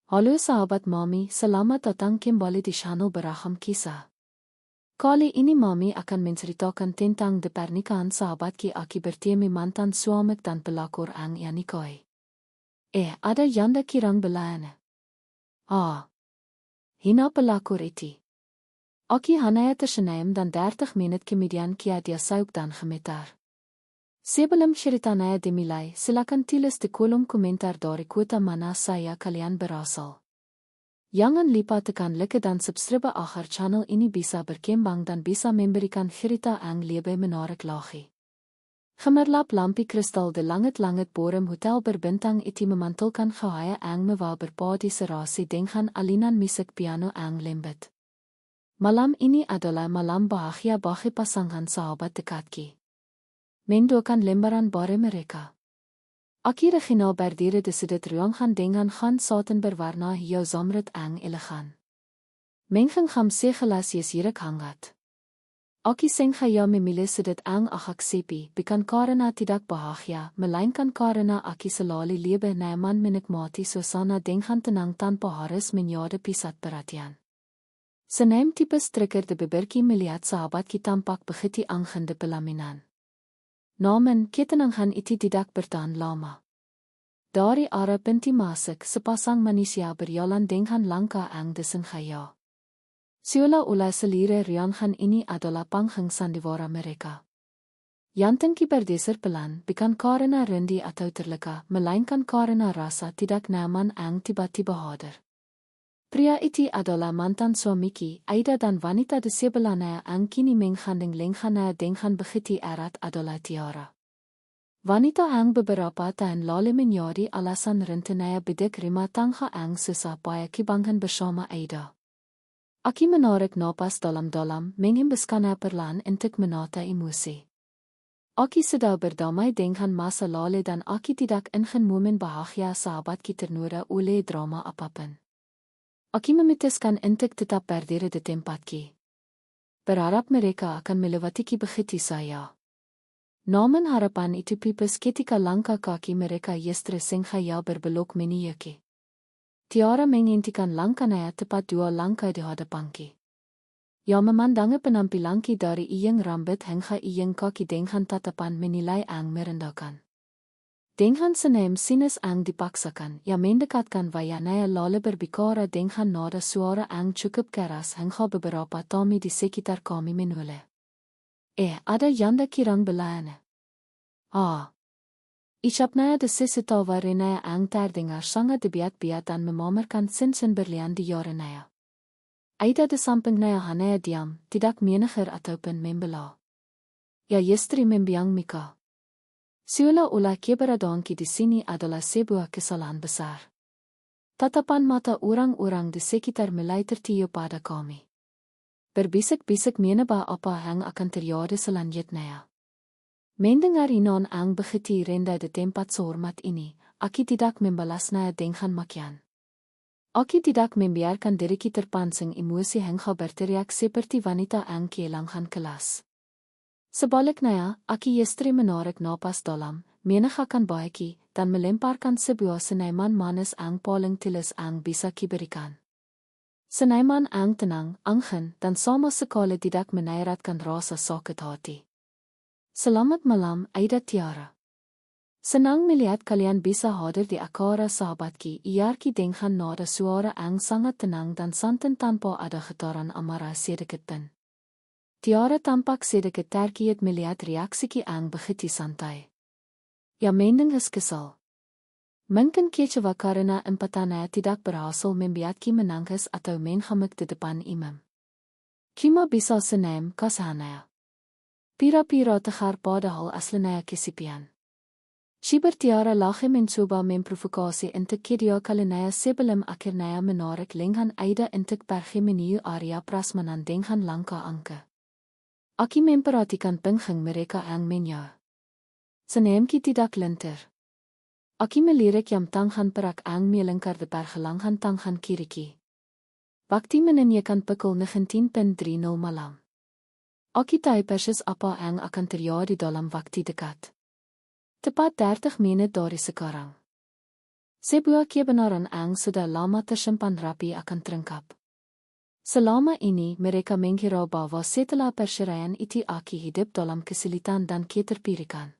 Halo sahabat Mami, selamat datang kembali di channel Beragam Kisah. Kali ini Mami akan menceritakan tentang pernikahan sahabat Aki bertemu mantan suami dan pelakor Ang Yanikoi. Ada yang kirang belane. Hina pelakor itu. Aki hanaya tersenaim dan 30 menit kemudian dia sauk dan gemetar. Sebelum ceritanya dimulai, silakan tulis di kolom komentar dari kota mana saya kalian berasal. Jangan lupa tekan like dan subscribe agar channel ini bisa berkembang dan bisa memberikan cerita yang lebih menarik lagi. Gemerlap lampi kristal de langit-langit bodem hotel berbintang itu memantulkan gehaya yang mewah berpadu serasi dengan alinan musik piano yang lembut. Malam ini adalah malam bahagia bagi pasangan sahabat dekatku. Mendoakan lembaran bare mereka. Aki Regina berdiri di sudut ruangan dengan gaan saten berwarna hijau zamrud yang elegan. Mengen gam segelas jesirik hangat. Aki senggaya memilih sudut yang agak sepi, bukan karena tidak bahagia, melainkan karena aki selalu lebih nyaman menikmati suasana dengan tenang tanpa harus menghadapi pusat perhatian. Senaim tipes trigger de beberki melihat sahabat kita tampak begitu angin di pelaminan. Namun, ketenangan itu tidak bertahan lama. Dari arah pintu masuk, sepasang manusia berjalan dengan langkah yang disengaja. Seolah-olah seluruh ruangan ini adalah panggung sandiwara mereka. Yang bergeser pelan, bukan karena rindu atau terluka, melainkan karena rasa tidak nyaman yang tiba-tiba hadir. Pria itu adalah mantan suamiku, Aida, dan wanita di sebelahnya yang kini menggandeng lengannya dengan begitu erat adalah Tiara. Wanita yang beberapa tahun lalu menjadi alasan rentenanya bidik rumah tangga yang susah payah kebangkan bersama Aida. Aki menarik napas dalam-dalam, mengembuskannya perlahan untuk menata emosi. Aki sudah berdamai dengan masa lalu dan Aki tidak ingin momen bahagia sahabat kita ternoda oleh drama apapun. Aki memutuskan untuk tetap berdiri di tempatku. Berharap mereka akan melewati begitu saya. Namun harapan itu pipes ketika langkah kaki mereka justru sengaja berbelok meniyaki. Tiara menghentikan langkahnya tepat 2 langkah di hadapanku. Ia memandangi penampilanku dari ujung rambut hingga ujung kaki dengan tatapan menilai yang merendahkan. Dengan senaim sinus yang dipaksakan, ia mendekatkan wajahnya lalu berbicara dengan nada suara yang cukup keras hingga beberapa tamu di sekitar kami menoleh. Ada yang kirang belane. Ucapnya di sisi tawarannya yang terdengar sangat dibiat-biat dan memamerkan sin-sin berlian di jarannya. Aida di sampingnya hanya diam, tidak menegir ataupun membelah. Ya justru membiang Mika. Seolah-olah keberadaanku di sini adalah sebuah kesalahan besar. Tatapan mata orang-orang di sekitar mulai tertiup pada kami. Berbisik-bisik menebak apa yang akan terjadi selanjutnya. Mendengar inon ang begitu rendah di tempat sehormat ini, Aki tidak membalasnya dengan makian. Aki tidak membiarkan diriku terpancing emosi hingga berteriak seperti wanita yang kehilangan kelas. Sebaliknya, Aki justru menarik napas dalam, menegakkan baiki, dan melemparkan sebuah senaman manis yang paling tulus yang bisa diberikan. Senaman yang tenang, angin, dan sama sekali tidak menairatkan rasa sakit hati. Selamat malam, Aida Tiara. Senang melihat kalian bisa hadir di acara sahabatku, iarki dengan nada suara yang sangat tenang dan santai tanpa ada getaran amarah sedikit pun. Tiara tampak sedikit terkejut melihat reaksiku yang begitu santai. Ya mendengar kesal. Mungkin kecewa karena empatannya tidak berhasil membuatku menangis atau menghamuk di depan imam. Kima bisa senaim kasihannya. Pira-pira tegar padahal aslinya kesipian. Shiber Tiara lagi mencoba memprovokasi untuk kedua kalinya sebelum akhirnya menarik lengan Aida untuk pergi menuju area prasmanan dengan langkah angka. Aki memperhatikan pengheng mereka yang menjauh. Senaimki tidak lentir. Aki melirik jam tangan perak yang melingkar di pergelangan tangan kiriku. Waktu menanyakan pukul 19.30 malam. Aki tahu persis apa yang akan terjadi dalam waktu dekat. Tepat 30 menit dari sekarang. Sebuah kebenaran ang sudah lama tersimpan rapi akan terungkap. Selama ini mereka mengira bahwa setelah perceraian itu Aki hidup dalam kesulitan dan keterpirikan.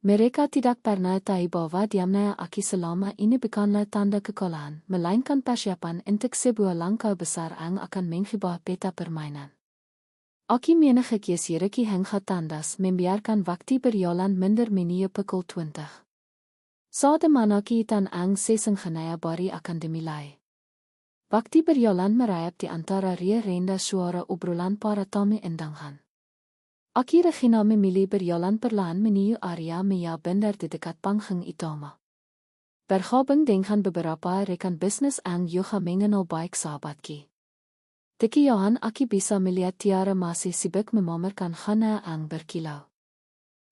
Mereka tidak pernah tahu bahwa diamnya Aki selama ini bukanlah tanda kekalahan, melainkan persiapan untuk sebuah langkah besar yang akan mengubah peta permainan. Aki menige keer rukkie hengga tandas membiarkan waktu berjalan minder menie pukul 20. Saat manaki tan ang sesing genaya bari akan dimulai. Waktu berjalan merayap di antara renda suara obrolan para tamu undangan. Aki Regina memilih berjalan perlahan menuju area Mia Binder di dekat panggung utama. Bergabung dengan beberapa rekan bisnis yang juga mengenal baik sahabatki. Tekian Aki bisa melihat Tiara masih sibuk memamerkan khana yang berkilau.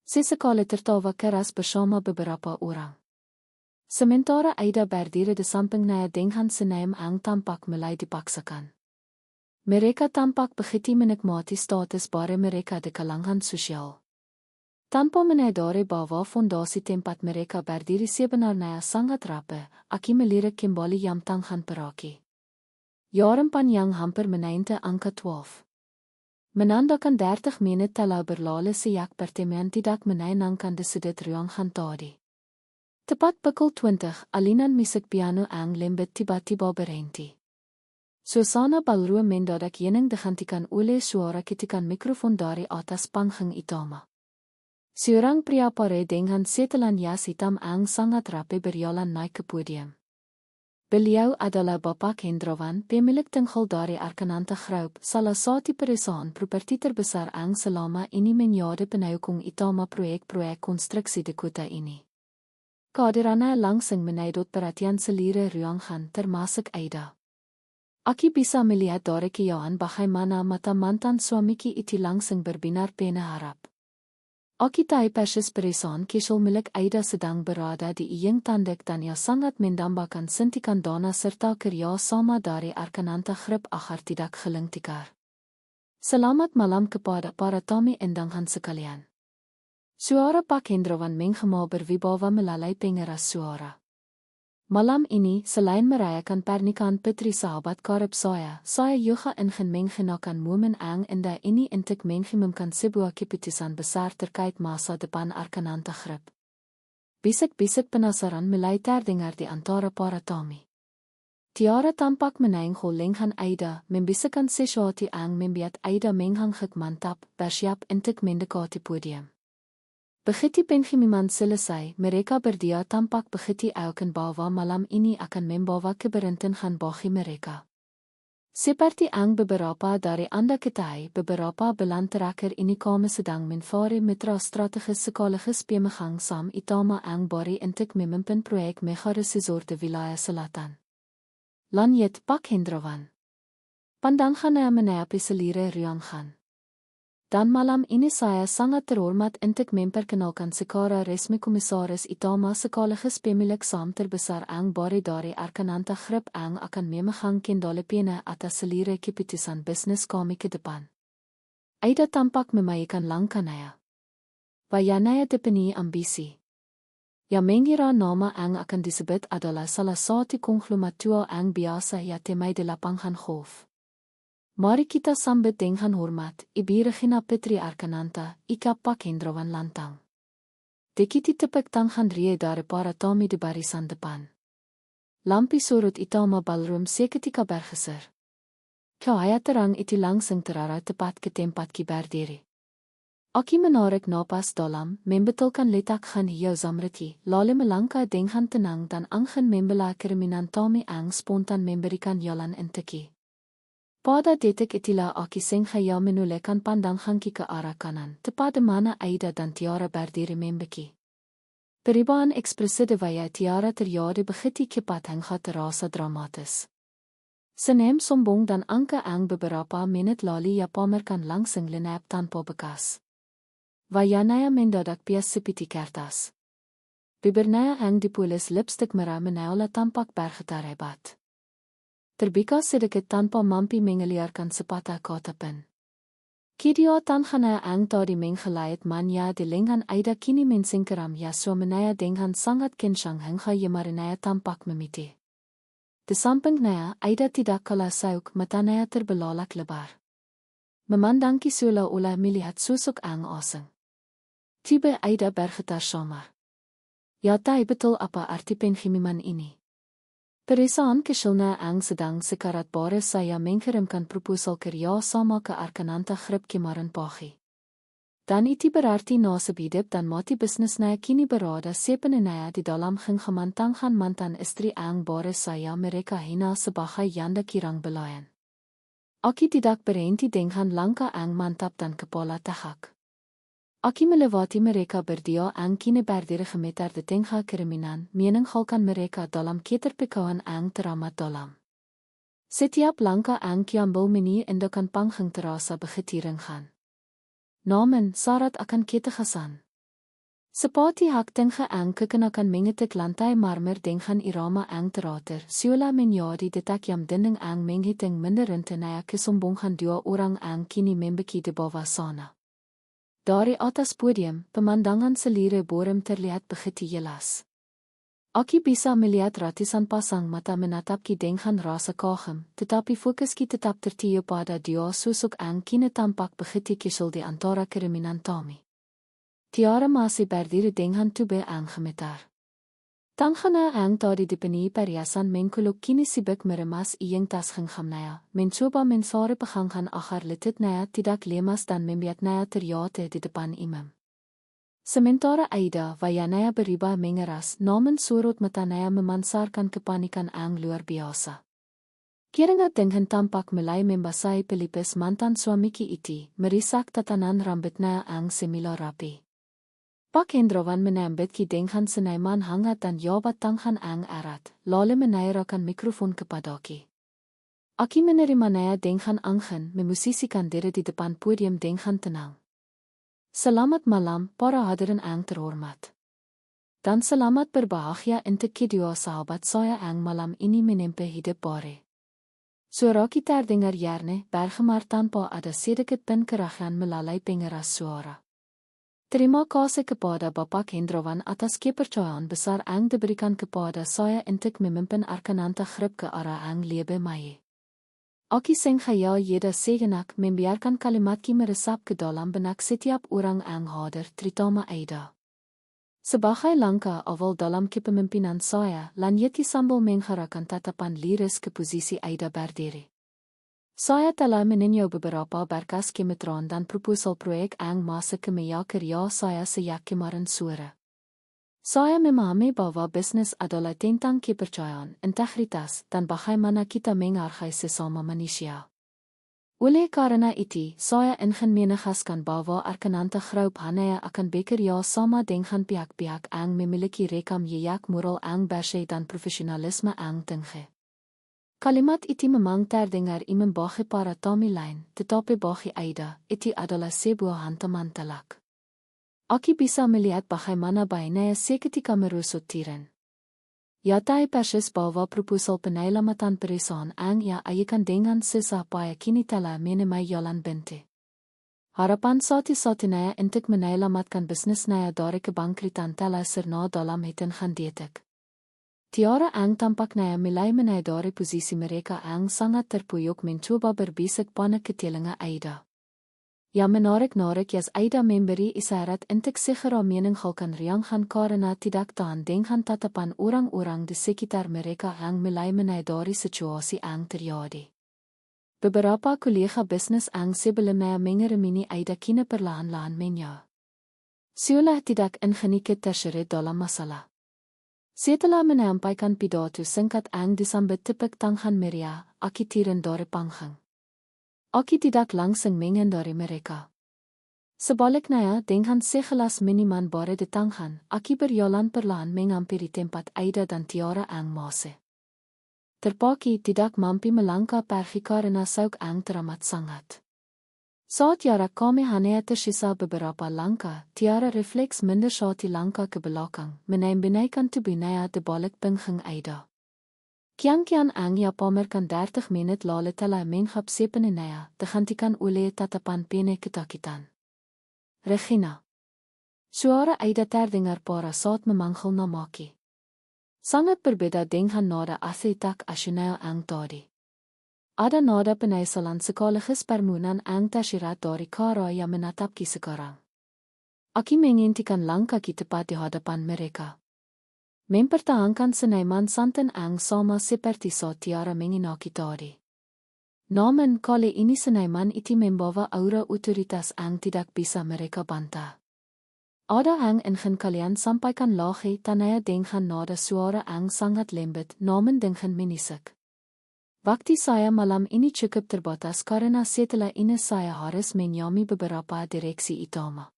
Sesekali tertawa keras bersama beberapa orang. Sementara Aida berdiri di sampingnya dengan senyum yang tampak mulai dipaksakan. Mereka tampak begitu menikmati status baru mereka di kalangan sosial. Tanpa menyadari bahwa fondasi tempat mereka berdiri sebenarnya sangat rapuh, Aki melirik kembali jam tangan peraki. Jaren panjang hampir menainte angka 12. Menandakan 30 menit telah berlalu sejak pertemuan tidak menyenangkan di sudut ruangan tadi. Tepat pukul 20, alunan musik piano yang lembut tiba-tiba berhenti. Suasana ballroom mendadak jening digantikan oleh suara ketikan mikrofon dari atas panggung utama. Seorang pria pare dengan setelan jas hitam yang sangat rapi berjalan naik ke podium. Beliau adalah Bapak Hendrawan, pemilik tunggal dari Arkananta Group, salah satu perusahaan properti terbesar yang selama ini menjadi penyokong utama proyek-proyek konstruksi di kota ini. Kehadirannya langsung menyedot perhatian seluruh ruangan termasuk Aida. Aki bisa melihat dari kejauhan bagaimana mata mantan suamiki itu langsung berbinar penuh harap. Aki tahu persis perusahaan kecil milik Aida sedang berada di ujung tanduk dan ia sangat mendambakan sentikan dana serta kerja sama dari Arkananta Group agar tidak hilang tikar. Selamat malam kepada para tamu undangan sekalian. Suara Pak Hendrawan menggema berwibawa melalui pengeras suara. Malam ini, selain merayakan pernikahan putri sahabat karib saya juga ingin mengenakan momen yang indah ini untuk mengumumkan sebuah keputusan besar terkait masa depan Arkananta Group. Bisik-bisik penasaran mulai terdengar di antara para tamu. Tiara tampak menengok dengan Aida, membisikkan sesuatu yang membuat Aida menghanguk mantap, bersiap untuk mendekati podium. Begitu pengumuman selesai, mereka berdua tampak begitu yakin bahwa malam ini akan membawa keberuntungan bagi mereka. Seperti yang beberapa dari Anda ketahui, beberapa bulan terakhir ini kami sedang menfari mitra strategis sekaligus pemegang saham utama yang baru untuk memimpin proyek mega resort di wilayah selatan. Lanjut Pak Hendrawan. Pandangannya menaiki seluruh ruangan. Dan malam ini saya sangat terhormat untuk memperkenalkan secara resmi Komisaris Utama sekaligus pemilik saham terbesar yang baru dari Arkananta Group yang akan memegang kendali penuh atas seluruh keputusan bisnis kami ke depan. Aida tampak memainkan langkahnya. Wajahnya dipenuhi ambisi. Yang mengira nama yang akan disebut adalah salah satu konglomerat tua yang biasa ia temui di lapangan golf. Mari kita sambut dengan hormat, Ibu Regina Putri Arkananta, Ika Pak Hendrawan lantang. Dekiti tepuk tangan ria dari para tamu di barisan depan. Lampu sorot utama ballroom seketika bergeser. Cahaya terang itu langsung terarah tepat ke tempat ki berdiri. Aki menarik napas dalam, membetulkan letakkan hijau zamriti, lalu melangkah dengan tenang dan angin membelah keinginan tamu yang spontan memberikan jalan untuknya. Pada detik itulah Aki sengaja menolehkan pandangan ke arah kanan, tepat di mana Aida dan Tiara berdiri membeki. Perubahan ekspresi di wajah Tiara terjadi begitu cepat hingga terasa dramatis. Senyum sombong dan angka yang beberapa menit lalu ia pamerkan langsung lenyap tanpa bekas. Wajahnya mendadak pias seperti kertas. Bibirnya yang dipulis lipstick merah menaula tampak bergetar hebat. Terbuka sedikit tanpa mampu mengeluarkan sepatah kata pun. Kidio Tanghana ang tadi menggelayat manya de lengan aida kini mensingkeram ya suamenaya dengan sangat kencang hingga yemarinaya tampak memiti. De sampingnya aida tidak kalah sauk matanaya terbelalak lebar. Memandang kisula ula melihat susuk ang oseng. Tiba aida bergetar somar. Ya tahu betul apa arti penghimiman ini. Perisaan kesilna ang sedang sekarat bare saya mengirimkan proposal kerja sama ke Arkananta grip kemarin pagi. Dan itu berarti nasib hidup dan mati bisnisnya kini berada sepenuhnya di dalam genggaman tangan mantan istri ang bare saya mereka hina sebagai janda kirang belayan. Aki tidak berhenti dengan langkah ang mantap dan kepala tahak. Aki melewati mereka berdua ang kini berdiri gemeter de tengah keriminan, meninggalkan mereka dalam keterpekauan ang teramat dalam. Setiap langkah ang kiambul meni endokan panghang terasa begetiringan. Namun, syarat akan ketagasan. Seperti hak tengah ang kekenakan mengetik lantai marmer dengan irama ang teratur, siula menjadi detak yang dinding ang menghitung menderentenaya kesombongan dua orang ang kini membeki di bawah sana. Dari atas podium, pemandangan selire borem terlihat begitu jelas. Aki bisa melihat ratusan pasang mata menatap ki dengan rasa kagum, tetapi fokus ki tetap tertuju pada dia susuk ang kini tampak begitu kesal di antara keriminan Tommy. Tiara masih berdiri dengan tubuh ang gemetar. Tanghana ang tadi dipenuhi perhiasan menkuluk kini sibuk meremas iyeng tas genggamnaya, mencoba mensore pegangkan agar letitnaya tidak lemas dan membiarkannya terjatuh di depan imam. Sementara Aida wayanaya beriba mengeras, namun surut matanaya memansarkan kepanikan ang luar biasa. Keringat dengan tampak mulai membasahi pelipis mantan suamiki iti, merisak tatanan rambutnya ang semila rapi. Pak Hendrawan menambet ki dengan senaiman hangat dan jabat tangan ang erat, lalu menaikkan mikrofon kepadaki. Aki menerimanya dengan angin memusisikan diri di depan podium dengan tenang. Selamat malam, para hadirin ang terhormat. Dan selamat berbahagia untuk kedua sahabat saya ang malam ini menempuh hidup baru. Suara kita terdengar jernih, bergemar tanpa ada sedikit penkerahan melalui pengeras suara. Terima kasih kepada Bapak Hendrawan atas kepercayaan besar ang diberikan kepada saya untuk memimpin Arkananta grip ke arah ang lebih maju. Aki senghaya jeda sejenak membiarkan kalimat ki meresap ke dalam benak setiap orang ang hadir, terutama Aida. Sebagai langkah awal dalam kepemimpinan saya, Lanyeti sambil mengharapkan tatapan liris ke posisi Aida berdiri. Saya telah meninjau beberapa berkas kemitraan dan proposal proyek ang masuk ke meja kerja saya sejak kemarin sore. Saya memahami bahwa bisnis adalah tentang kepercayaan, integritas, dan bagaimana kita menghargai sesama manusia. Oleh karena itu, saya ingin menegaskan bahwa Arkananta Group hanya akan bekerja sama dengan pihak-pihak ang memiliki rekam jejak moral ang bersih dan profesionalisme ang tinggi. Kalimat itu memang terdengar imam bagi para Tommy lain, tetapi bagi Aida, itu adalah sebuah hantaman telak. Aki bisa melihat bagaimana bainnya seketika merusut tiran. Ya tahu persis bahwa proposal penyelamatan perusahaan ang ia ajukan dengan susah payah kini telah menemui jalan buntu. Harapan satu-satunya untuk menyelamatkan bisnisnya dari kebangkrutan telah serna dalam hitungan detik. Tiara ang tampaknya mulai menyadari posisi mereka ang sangat terpuyuk mencoba berbisik pada ketelinga Aida. Ya menarik-narik as Aida memberi isyarat untuk segera meninggalkan ruangan karena tidak tahan dengan tatapan orang-orang di sekitar mereka ang mulai menyadari situasi ang terjadi. Beberapa kolega bisnis ang sebelumnya mengirimini Aida kini perlahan-lahan menyau. Seolah tidak ingin terseret dalam masalah. Setelah menyampaikan pidato singkat ang disambut tepuk tangan meriah, Aki turun dari panggung. Aki tidak langsung menghindari mereka. Sebaliknya, dengan segelas minuman baru di tangan, Aki berjalan perlahan menghampiri tempat Aida dan Tiara ang masih. Terpaksa tidak mampu melangkah pergi karena sauk ang teramat sangat. Saat jarak kami hanya tersisa beberapa langkah, Tiara refleks mendekati langkah ke belakang, menaikkan tubuhnya di balik punggung Aida. Kian ang ya pamer kan 30 menit lale tala menghap sepene naya, te gantikan ole tatapan pene ketakitan. Regina. Suara Aida Terdinger para saat memangkel na maki. Sangat berbeda dengan nada atletak asional ang tadi. Ada nada penaisalan sekaligus permunan ang tashirat dari cara yang menatap ki sekarang. Aki mengintikan langkah ki tepat di hadapan mereka. Mempertahankan senaiman santan ang sama seperti so tiara menginaki tadi. Namun kali ini senaiman itu membawa aura otoritas ang tidak bisa mereka bantah. Ada ang ingin kalian sampaikan lagi tanaya dengan nada suara ang sangat lembut namun dengan menisik. Waktu saya malam ini cukup terbatas karena setelah ini saya harus menyami beberapa direksi utama.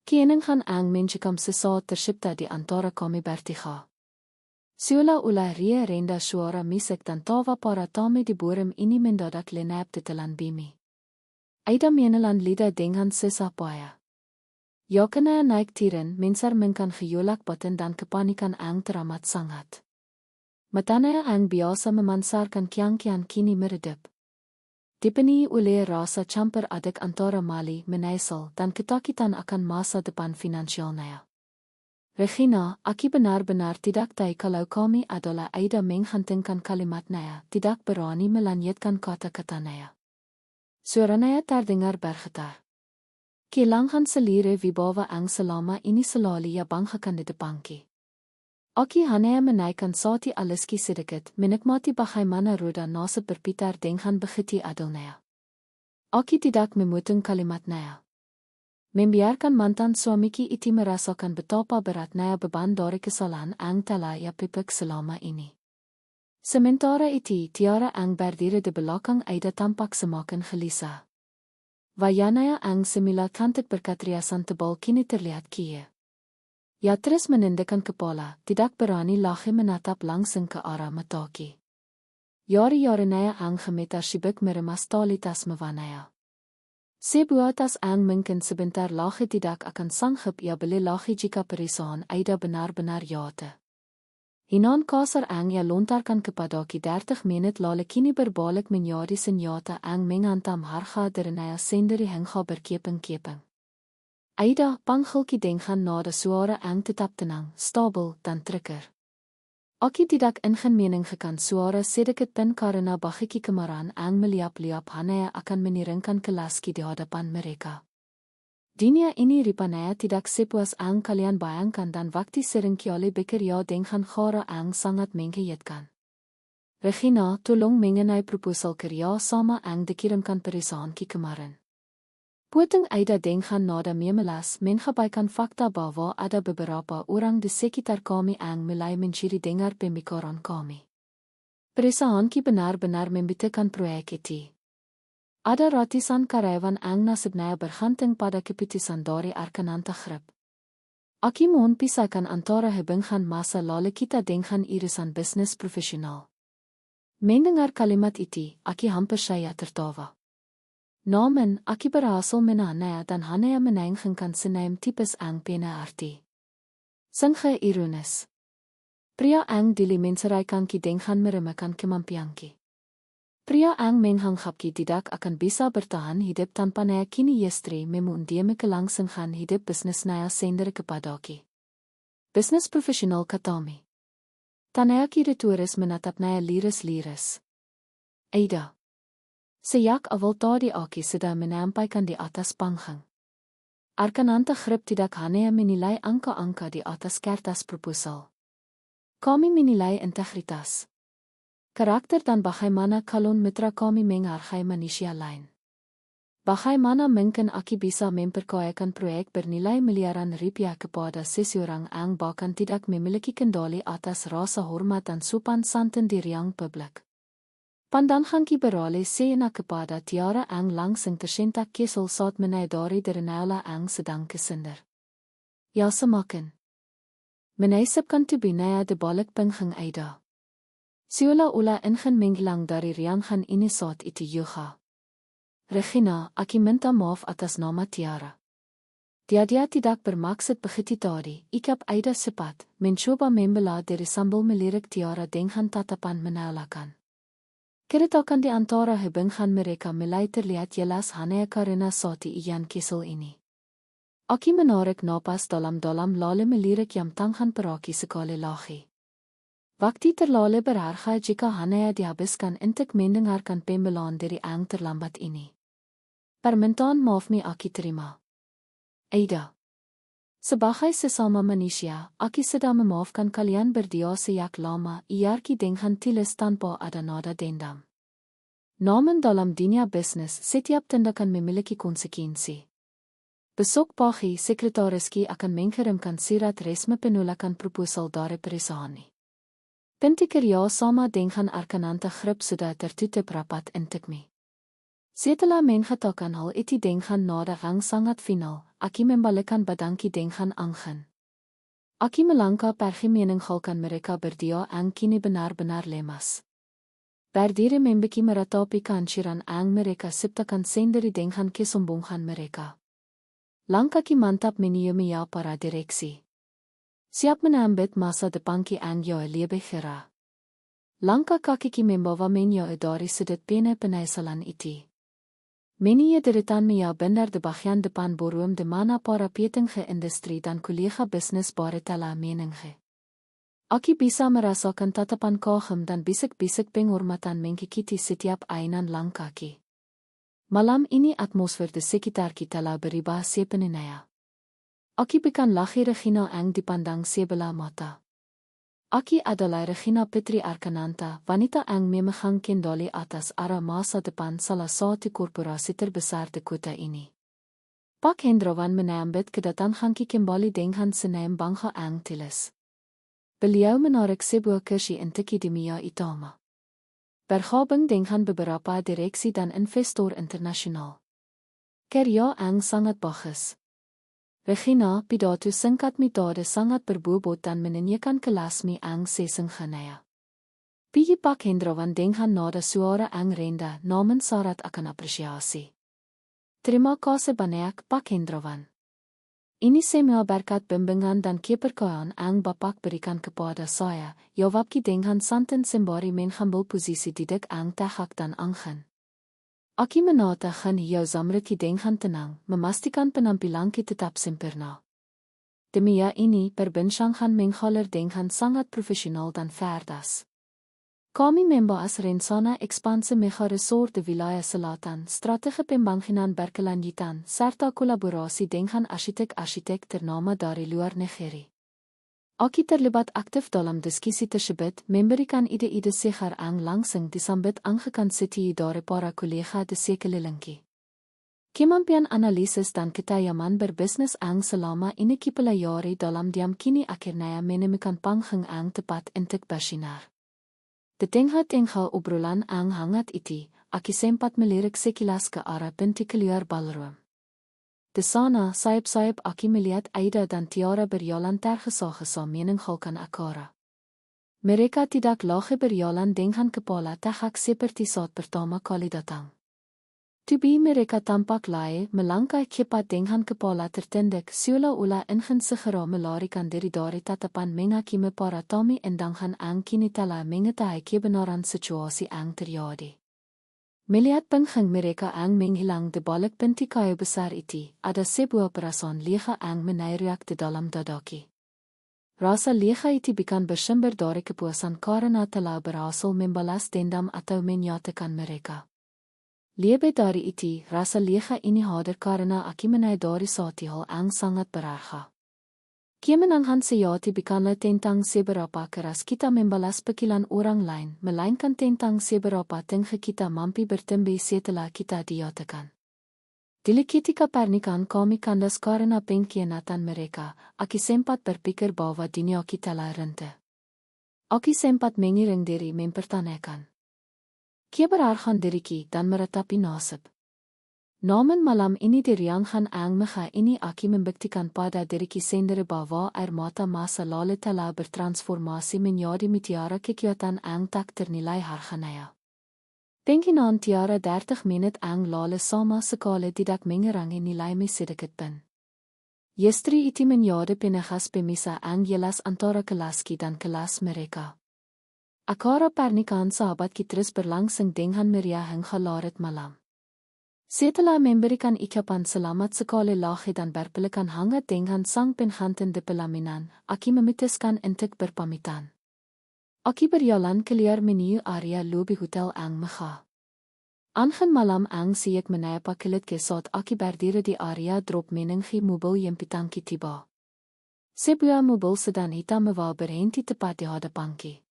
Keinginan ang mencekam sesaat tercipta di antara kami bertiga. Seolah-olah ria renda suara misik dan tawa para tamu di buram ini mendadak lenap di telan bumi. Aida menelan lidah dengan susah payah. Yakana naik tiren mensar menkan gejolak batin dan kepanikan ang teramat sangat. Matanya ang biasa memansarkan kian-kian kini meredip. Dipenuhi oleh rasa campur aduk antara mali, menyesal, dan ketakutan akan masa depan finansialnya. Regina, aki benar-benar tidak tahu kalau kami adalah Aida menghantingkan kalimatnya, tidak berani melanjutkan kata-katanya. Suaranya terdengar bergetar. Kehilangan selire wibawa ang selama ini selalu ia banggakan di depanki. Aki hanya menaikkan sati aliski sedikit, menikmati bagaimana roda nasib berputar dengan begitu adilnya. Aki tidak memotong kalimatnya. Membiarkan mantan suamiki itu merasakan betapa beratnya beban dari kesalahan ang telah ia pipik selama ini. Sementara itu, tiara ang berdiri di belakang Aida tampak semakin gelisah. Wajahnya ang semula cantik berkatriasan tebal kini terlihat kie. Ia terus menundukkan kepala, tidak berani lagi menatap langsung ke arah mataki. Jari-jarinya ang gemetar sibuk meremas talitas mewanaya. Sebuah tas ang mungkin sebentar lagi tidak akan sanggup ia beli lagi jika perusahaan Aida benar-benar jatuh. Hinan kasar ang ia lontarkan kepadaki 30 menit lalu kini berbalik menjadi senjata ang menghantam harga dirinya sendiri hingga berkeping-keping. Aida panggilki dengan nada suara ang tetap tenang, stabil, dan trigger. Aki tidak ingin meninggikan suara sedikit pun karena bagi kemarahan ang meliap-liap hanya akan menirengkan kelaski di hadapan mereka. Dunia ini rupanya tidak sepuas ang kalian bayangkan dan waktu seringkali bekerja dengan cara ang sangat mengejutkan. Regina, tolong mengenai proposal kerja sama ang dikirimkan perusahaan ki kemarin. Puting Aida dengan nada memelas mengabaikan fakta bahwa ada beberapa orang di sekitar kami ang mulai mencuri dengar pemikiran kami. Perusahaan ki benar-benar membutuhkan proyek itu. Ada ratusan karyawan ang nasibnya bergantung pada keputusan dari Arkananta Groep. Aki mohon pisahkan antara hubungan masa lalu kita dengan irisan bisnis profesional. Mendengar kalimat itu, Aki hampir saya tertawa. Namun, Aki berhasil menahannya dan hanya meninggikan senaim tipis ang pena arti. Sangka ironis. Pria ang dili menceraikan ki dengan meremehkan kemampuanki. Pria ang menganggapki tidak akan bisa bertahan hidup tanpa naya kini istri memundiami kelangsungan hidup bisnis naya sendiri kepadaki. Bisnis profesional katami. Tanaya kiri turis menatap naya liris-liris. Aida. Sejak awal tadi Aki sudah menyampaikan di atas panggung. Arkananta Groep tidak hanya menilai angka-angka di atas kertas proposal. Kami menilai integritas, karakter dan bagaimana calon mitra kami menghargai manusia lain. Bagaimana mungkin Aki bisa memperkayakan proyek bernilai miliaran rupiah kepada seseorang yang bahkan tidak memiliki kendali atas rasa hormat dan sopan santun di ruang publik. Pandangan ki beralih sena kepada tiara ang langsung tersentak kesel saat menyadari dirinya ang sedang kesender. Ya semakin menaisipkan tubuhnya di balik punggung Aida. Seolah-olah ingin menghilang dari riangan ini saat itu juga. Regina, Aki minta maaf atas nama Tiara. Dia tidak bermaksud begitu tadi, ik heb Aida cepat, mencoba membela diri sambil melirik Tiara dengan tatapan menolakkan. Keretakan di antara hubungan mereka mulai terlihat jelas hanya karena satu ian kisah ini. Aki menarik napas dalam-dalam lalu melirik jam tangan peraki sekali lagi. Waktu terlalu berharga jika hanya dihabiskan untuk mendengarkan pembelaan dari Ang terlambat ini. Permintaan maaf mi Aki terima. Aida. Sebagai sesama manusia, Aki sedang memaafkan kalian berdua sejak lama, iarki dengan tulus tanpa ada nada dendam. Namun dalam dunia bisnis, setiap tindakan memiliki konsekuensi. Besok pagi, sekretarisku akan mengirimkan surat resmi penolakan proposal dari perusahaan. Pintu kerja sama dengan Arkananta Groep sudah tertutup rapat untuk me. Setelah mengatakan hal itu dengan nada yang sangat final, Aki membalikkan badanki dengan angin. Aki melangkah pergi meninggalkan mereka berdua yang kini benar-benar lemas. Berdiri membeki meratapi kancuran yang mereka ciptakan sendiri dengan kesombongan mereka. Langkah ki mantap meniumi ya para direksi. Siap menambut masa depan ki ang yo lebih cerah. Langkah kaki ki membawa menyo dari sudut penyesalan itu. Menye deritan ya benar di bagian depan borum di mana para petinggi industri dan kolega bisnis baretala meninggi. Aki bisa merasakan tatapan kagum dan bisik-bisik penghormatan mengikuti setiap ainan langkah ki. Malam ini atmosfer di sekitar kita telah berubah sepenuhnya. Aki bukan lagi Regina yang dipandang sebelah mata. Aki adalah Regina Petri Arkananta, wanita yang memegang kendali atas arah masa depan salah satu korporasi terbesar di kota ini. Pak Hendrawan menyambut kedatangan Ki kembali dengan senyum bangga yang tulus. Beliau menarik sebuah kursi untuk Dimia Itama. Bergabung dengan beberapa direksi dan investor internasional. Kerja yang sangat bagus. Regina pidato singkat metode sangat berbobot dan menanyakan kelas mi ang sesungguhnya. Pigi Pak Hendrawan dengan nada suara ang rendah namun syarat akan apresiasi. Terima kasih banyak Pak Hendrawan. Ini semua berkat bimbingan dan kepercayaan yang Bapak berikan kepada saya, jawabki dengan santun sembari mengambil posisi duduk yang tegak dan angin. Aki menatahkan jou zamriki dengan tenang, memastikan penampilanki tetap sempurna. Demi ini, perbincangan mengalir dengan sangat profesional dan cerdas. Kami membahas rencana ekspansi mega resort di wilayah selatan, strategi pembangunan berkelanjutan, serta kolaborasi dengan arsitek-arsitek ternama dari luar negeri. Aki terlibat aktif dalam diskusi tersebut, memberikan ide-ide segar yang langsung disambut anggekan seti dari para kolega di sekelilingki. Kemampuan analisis dan ketayaman berbisnis yang selama ini dipelajari dalam diam kini akhirnya menemukan panggung yang tepat untuk bersinar. Di tengah-tengah obrolan yang hangat itu, Aki sempat melirik sekilas ke arah pintu keluar ballroom. Di sana, sayap-sayap Aki melihat Aida dan Tiara berjalan tergesa-gesa meninggalkan acara. Mereka tidak lagi berjalan dengan kepala tegak seperti saat pertama kali datang. Tubuh mereka tampak lalai, melangkah cepat dengan kepala tertunduk, seolah-olah ingin segera melarikan diri dari tatapan menghakimi para tamu undangan yang kini telah mengetahui kebenaran situasi yang terjadi. Melihat pengheng mereka yang menghilang di balik pintu kayu besar itu, ada sebuah perasaan lega yang menairak di dalam dadaki. Rasa lega itu bukan bersumber dari kepuasan karena telah berhasil membalas dendam atau menyatakan mereka. Lebih dari itu, rasa lega ini hadir karena Aki menyadari satu hal yang sangat berharga. Kemenangan sejati bukanlah tentang seberapa keras kita membalas pukulan orang lain, melainkan tentang seberapa tinggi kita mampu bertumbuh setelah kita dinyatakan. Di ketika pernikahan kami kandas karena pengkhianatan mereka, Aki sempat berpikir bahwa dunia kita telah runtuh. Aki sempat mengiring diri mempertanyakan keberhargaan diriku dan meratapi nasib. Namun malam ini di riangan yang megah ini Aki membuktikan pada diriku sendiri bahwa air mata masa lalu telah bertransformasi menjadi mutiara kekuatan yang tak ternilai harganya. Penginan Tiara 30 menit yang lalu sama sekali tidak mengurangi nilai sedikit pun. Yestri iti menjade penegas pemisa ang jelas antara kelaski dan kelas mereka. Akara pernikaan sahabat kitris berlangsung dengan meriah hingga larut malam. Setelah memberikan ucapan selamat sekali lagi dan berpelukan hangat dengan sang pengantin di pelaminan, Aki memutuskan untuk berpamitan. Aki berjalan keluar menuju area lobi hotel Ang Mega. Aangaan malam Ang zie ek meneer pakilit saat Aki berdiri di area drop meninggi mobil yang pitanki tiba. Sebuah mobil sedan hitam mewah berhenti tepat di hadapanki.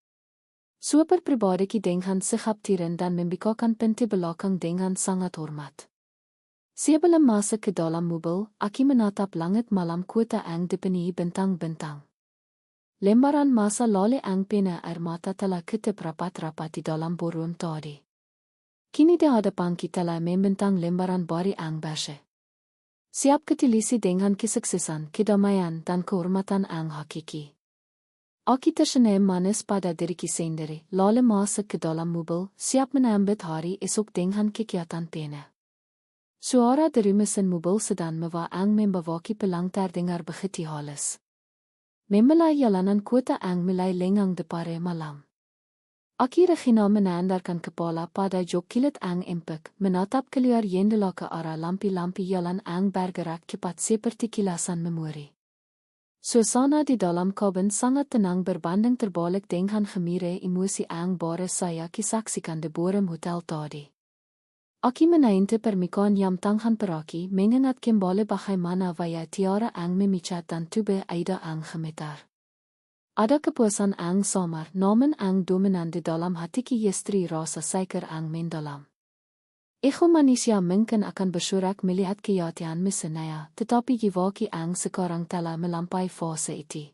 Super pribadi dengan sikap tiren dan membukakan pintu belakang dengan sangat hormat. Sebelum masuk ke dalam mobil, Aki menatap langit malam kota Ang dipenuhi bintang-bintang. Lembaran masa lalu Ang pena air mata telah ketip rapat-rapat di dalam ballroom tadi. Kini di hadapan kita telah membentang lembaran baru Ang Bashe. Siap ketilisi dengan kesuksesan, kedamaian dan kehormatan Ang hakiki. Aki tersenyum manis pada diri sendiri, lalu masuk ke dalam mobil, siap menyambut hari esok dengan kegiatan pena. Suara dari mesin mobil sedan mewah Ang membawaki pelang terdengar begitu halus. Memulai jalanan kota Ang mulai lengang di pare malam. Aki Regina menandarkan kepala pada jok kilit Ang empuk, menatap keluar jendela ke arah lampi-lampi jalan Ang bergerak cepat seperti kilasan memori. Suasana di dalam kabin sangat tenang berbanding terbalik dengan gembira emosi Ang baru saya saksikan di ballroom hotel tadi. Aki menainte permikaan yang tangan peraki mengingat kembali bagaimana wajah tiara Ang memicat dan tubuh Aida Ang gemetar. Ada kepuasan Ang samar, namun Ang dominan di dalam hati Yestri rasa seker Ang mendalam. Ego manusia mungkin akan bersorak melihat kejadian mesenaya, tetapi jiwaki Ang sekarang telah melampaui fase itu.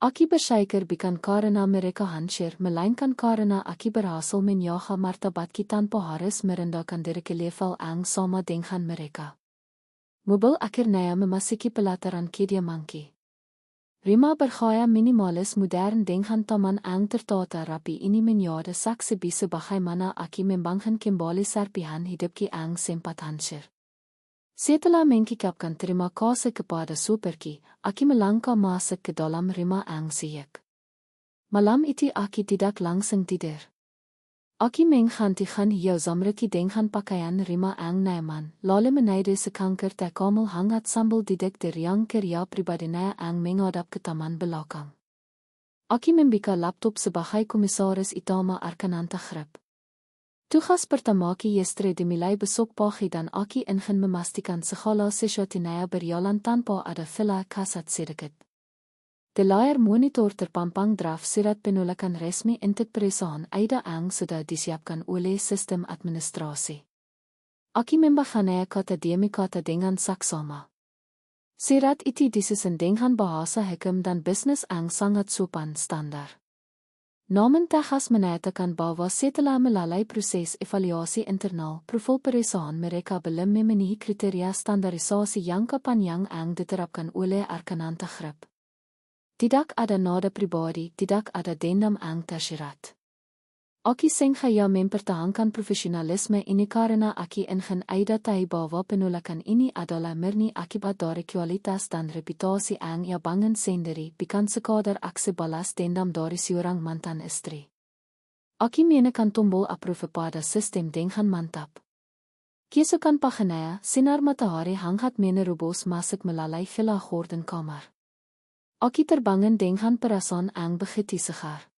Aki bersyukur bukan karena mereka hancur, melainkan karena Aki berhasil menjaga martabat kita tanpa harus merendahkan diri ke level Ang sama dengan mereka. Mobil akhirnya memasuki pelataran kediamanki. Rima bergaya minimalis modern dengan taman Ang tertata rapi ini menjadi saksi bisu bagaimana Aki membangun kembali serpihan hidup Ang sempat hancur. Setelah mengikapkan terima kasih kepada superki, Aki melangkah masuk ke dalam rumah Ang siak. Malam itu Aki tidak langsung tidur. Aki menggantikan hijau zamriki dengan pakaian rima Ang nyaman, lalu menaide sekangkir teh kamel hangat sambil duduk di ruang kerja pribadinya Ang menghadap ke taman belakang. Aki membuka laptop sebagai komisaris utama Arkananta Groep. Tugas pertama Yestri dimulai besok pagi dan Aki ingin memastikan segala sesuatunya berjalan tanpa ada villa kasat sedikit. De layar monitor terpampang draft surat penolakan resmi untuk perusahaan Aida Ang sudah disiapkan oleh sistem administrasi. Aki membacanya kata demi kata dengan saksama. Surat itu disusun dengan bahasa hukum dan bisnis Ang sangat sopan standar. Namun tegas menyatakan bahwa setelah melalui proses evaluasi internal, profil perusahaan mereka belum memenuhi kriteria standarisasi yang kepanjang Ang diterapkan oleh Arkananta Groep. Tidak ada nada pribadi, tidak ada dendam Ang tersirat. Aki sengaja mempertahankan profesionalisme ini karena Aki ingin Aida tahu bahwa penolakan ini adalah murni akibat dari kualitas dan reputasi Ang yang bangun sendiri, bukan sekadar aksi balas dendam dari seorang mantan istri. Aki menekan tombol approve pada sistem dengan mantap. Keesokan paginya, sinar matahari hangat menerobos masuk melalui villa gordenkamer. Aki terbangun dengan perasaan Ang begitu segar.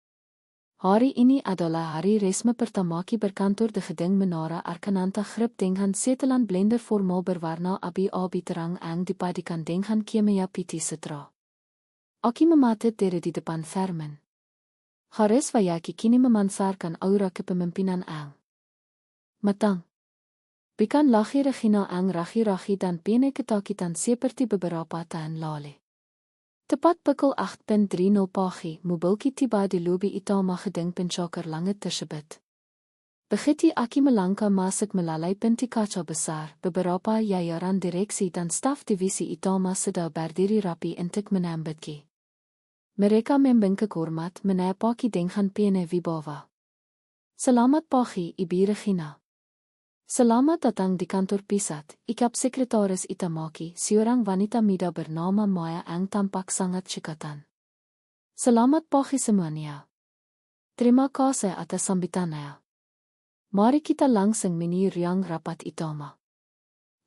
Hari ini adalah hari resmi pertama Ki berkantor di gedung Menara Arkananta Groep dengan setelan blender formal berwarna abu-abu terang Ang dipadukan dengan kimia putih setra. Aki mematuk diri di depan Ferman. Haris Wayaki kini memanfaatkan aura kepemimpinan Ang. Matang. Bukan lagi Regina Ang rahi-rahi dan pene ketakutan seperti beberapa tahun lalu. Tepat pukul 8.30 pagi, mobilki tiba di lobi utama gedung pencakar langit tersebut. Begitu Aki melangkah masuk melalui pintu kaca besar, beberapa jajaran direksi dan staf divisi utama sudah berdiri rapi untuk menyambutki. Mereka membungkuk hormat menyapaki dengan pene wibawa. Selamat pagi, Ibu Regina. Selamat datang di kantor Pisat, ikap sekretaris Itamaki, seorang wanita muda bernama Maya yang tampak sangat cekatan. Selamat pagi semuanya. Terima kasih atas sambutannya. Mari kita langsung menyerang rapat utama.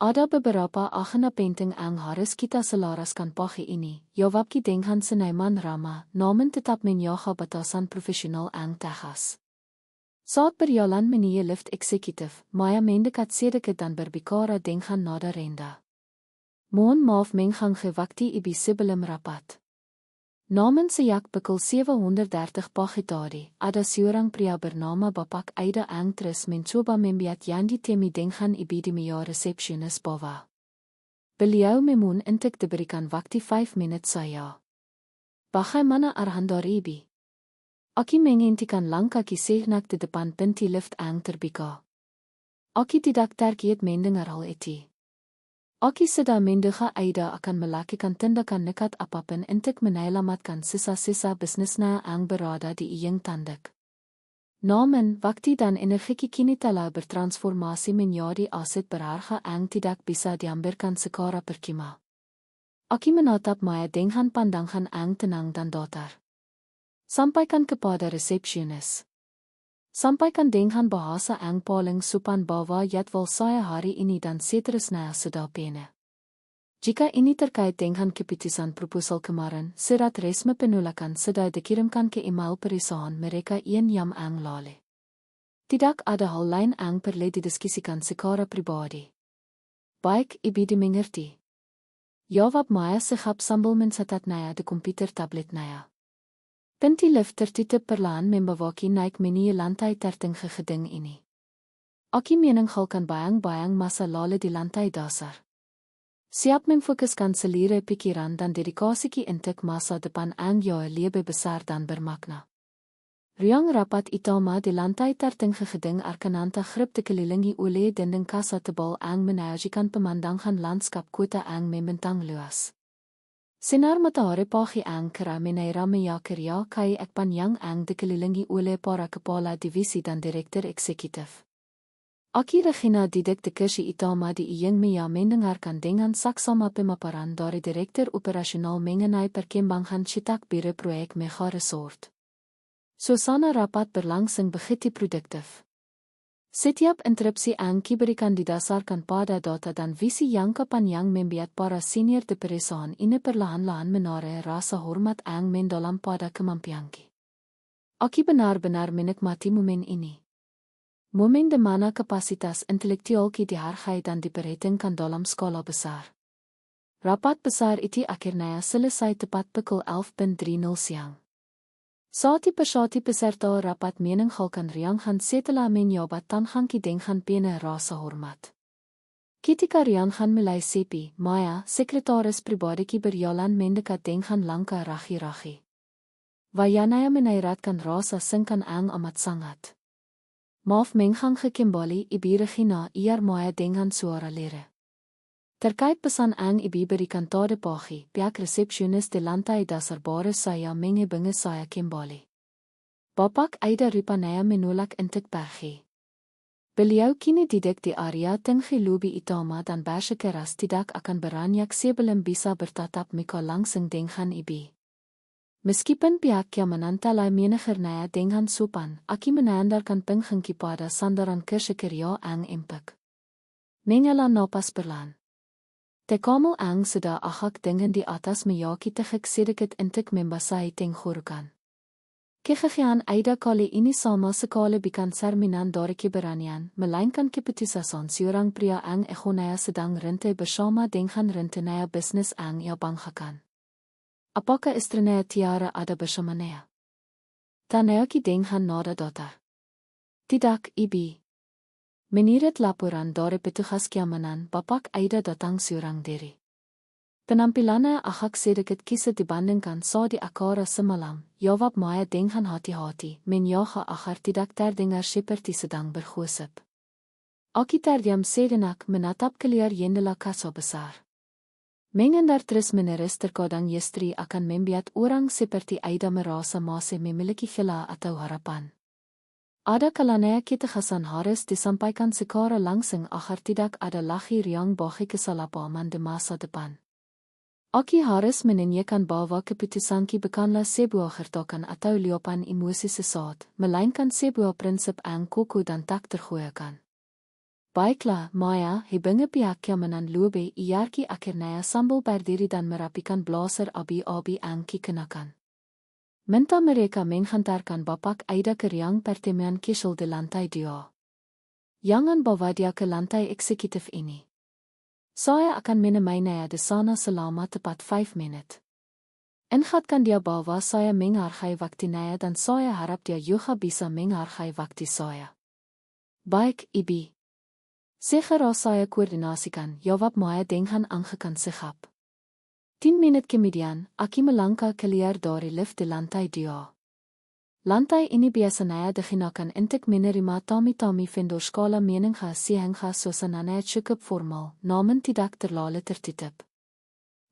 Ada beberapa agenda penting yang harus kita selaraskan pagi ini, jawab dengan Senaiman Rama, namun tetap menjaga batasan profesional yang tegas. Saat berjalan meneer lift executive, Maya mendekat sedikit dan berbicara dengan nada rendah. Mohon maaf mengang gewakti ibi sebelum rapat. Namun sejak pukul 7:30 pagi tadi, ada seorang pria bernama Bapak Aida yang terus mencoba membuat Yandi temi dengan ibi di meja resepsionis bawah. Beliau memohon untuk diberikan waktu 5 menit saja. Bagaimana arahan dari ibi? Aki menghentikan langkah kisahnak di depan pintu lift yang terbuka. Aki tidak terkejut mendengar hal itu. Aki sudah menduga Aida akan melakukan tindakan nekat apapun untuk menyelamatkan sisa-sisa bisnisnya yang berada di ujung tanduk. Namun, waktu dan energi kini telah bertransformasi menjadi aset berharga yang tidak bisa diambilkan secara percuma. Aki menatap Maya dengan pandangan yang tenang dan datar. Sampaikan kepada resepsionis. Sampaikan dengan bahasa yang paling sopan bahwa jadwal saya hari ini dan seterusnya sudah penuh. Jika ini terkait dengan keputusan proposal kemarin, surat resmi penolakan sudah dikirimkan ke email perusahaan mereka 1 jam yang lalu. Tidak ada hal lain yang perlu didiskusikan secara pribadi. Baik, ibu dimengerti. Jawab Maya segap sambil mencatatnya di komputer tabletnya. Pintu lift tertutup perlahan membawaki naik menuju lantai tertinggi gedung ini. Aki meninggalkan bayang-bayang masa lalu di lantai dasar. Siap memfokuskan seluruh pikiran dan dedikasi untuk masa depan yang jauh lebih besar dan bermakna. Ruang rapat utama di lantai tertinggi gedung Arkananta Grip dikelilingi oleh dinding kasa tebal yang menyajikan pemandangan landskap kota yang membentang luas. Sinar matahari pagi yang kera menairame ya kerja kai ekpanjang yang dikelilingi oleh para kepala divisi dan direktur eksekutif. Aki Regina Didik de kursi utama di ujung meja mendengarkan dengan saksama pemaparan dari direktur operasional mengenai perkembangan cetak biru proyek Mega Resort. Suasana rapat berlangsung begitu produktif. Setiap interupsi yang diberikan didasarkan pada data dan visi jangka panjang membuat para senior di perusahaan ini perlahan-lahan menaruh rasa hormat yang mendalam pada kemampuannya. Aki benar-benar menikmati momen ini. Momen di mana kapasitas intelektual dihargai dan diperhitungkan dalam skala besar. Rapat besar itu akhirnya selesai tepat pukul 11:30 siang. Saat peserta rapat meninggalkan ruangan setelah menjabat tanhanki dengan penuh rasa hormat. Ketika ruangan mulai sepi, Maya, sekretaris pribadi berjalan mendekat dengan langkah rahi-rahi. Wayanaya menairatkan rasa sengkan yang amat sangat. Maaf mengang kembali Ibu Regina, iar Maya dengan suara lirih. Terkait pesan yang ibu berikan tadi pagi, pihak resepsionis di lantai dasar baru saya menghubungi saya kembali. Bapak Aida Ripanaya menolak untuk pergi. Beliau kini duduk di area tinggi lobi utama dan bersikeras tidak akan beranjak sebelum bisa bertatap muka langsung dengan ibu. Meskipun pihaknya menantalai menegarnya dengan sopan, Aki menandarkan penghenki pada sandaran kerja yang empuk. Menghela napas perlahan. Tekamu ang sudah ahak dengan di atas meyaki tegak sedikit untuk membasahi tenggorokan. Kegegaan Aida kali ini sama sekali bukan cerminan dari keberanian, melainkan keputusan seorang pria yang egonaya sedang rente bersama dengan rentenaya bisnis yang ia banggakan. Apakah istrinya Tiara ada bersamanya? Tanayaki dengan nada datar. Tidak, ibu. Menurut laporan dari petugas keamanan, Bapak Aida datang seorang diri. Penampilannya agak sedikit kisah dibandingkan saat di acara semalam, jawab Maya dengan hati-hati, menjaga agar tidak terdengar seperti sedang bergosip. Aki terdiam sejenak menatap keluar jendela kasa besar. Mengendar terus-menerus terkadang istri akan membuat orang seperti Aida merasa masih memiliki celah atau harapan. Ada kalana kita Hasan Haris disampaikan secara langsung agar tidak ada lagi yang bagi kesalahpahaman di masa depan. Aki Haris menanyakan bahwa keputusan bukanlah sebuah gertakan atau luapan emosi sesaat, melainkan sebuah prinsip yang kokoh dan tak tergoyahkan. Baiklah, Maya, hebinge pihak keamanan lobe iarki akhirnya sambil berdiri dan merapikan blazer abi-abi yang dikenakan. Minta mereka menghantarkan Bapak Aida ke ruang pertemuan Kishel di lantai 2. Jangan bawa dia ke lantai eksekutif ini. Saya akan menemani dia di sana selama tepat 5 menit. Ingatkan dia bahwa saya menghargai waktunya dan saya harap dia juga bisa menghargai waktu saya. Baik, Ibi. Segera saya koordinasikan, jawab Maya dengan anggekan sikap. 10 menit kemudian, Aki melangkah keluar dari lift di lantai 2. Lantai ini biasanya digunakan untuk menerima tamu-tamu vendor skala menengah sehingga suasananya cukup formal, namun tidak terlalu tertutup.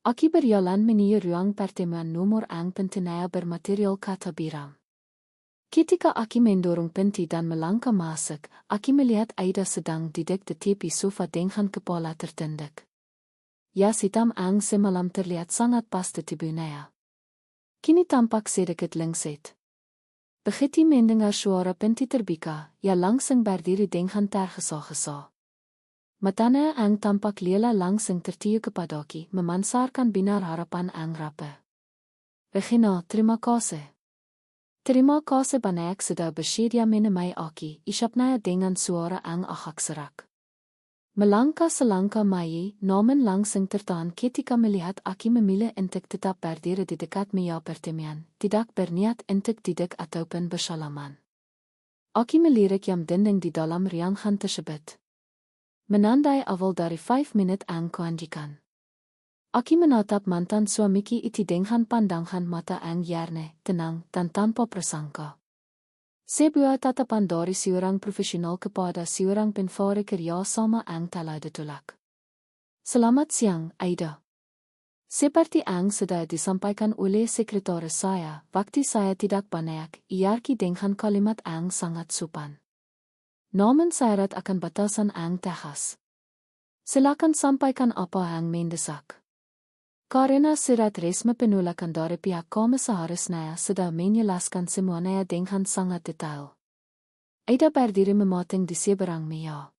Aki berjalan menuju ruang pertemuan nomor 1 bermaterial kata biram. Ketika Aki mendorong pintu dan melangkah masuk, Aki melihat Aida sedang duduk di tepi sofa dengan kepala tertunduk. Jas hitam yang semalam terlihat sangat pas di tubuhnya. Kini tampak sedikit lengset. Begitu mendengar suara pintu terbuka, ia langsung berdiri dengan tergesa-gesa. Matanya yang tampak lila langsung tertuju kepada Aki, memansarkan binar harapan yang rapi. Regina, terima kasih. Terima kasih banyak sudah bersedia menemani Aki, isapnya dengan suara yang agak serak. Melangkah selangkah maju, namun langsung tertahan ketika melihat Aki memilih untuk tetap berdiri di dekat meja pertemuan, tidak berniat untuk duduk ataupun bersalaman. Aki melirik jam dinding di dalam ruangan tersebut. Menandai awal dari 5 menit yang kelanjutan. Aki menatap mantan suamiku itu dengan pandangan mata yang jernih, tenang, dan tanpa prasangka. Sebuah tatapan dari seorang profesional kepada seorang penvara kerja sama yang telah ditolak. Selamat siang, Aida. Seperti yang sudah disampaikan oleh sekretaris saya, waktu saya tidak banyak, iarki dengan kalimat yang sangat sopan. Namun syarat akan batasan yang tegas. Silakan sampaikan apa yang mendesak. Karena surat resmi penolakan dari pihak komisaris Naya sudah menjelaskan semuanya dengan sangat detail. Aida berdiri memating di seberang meja.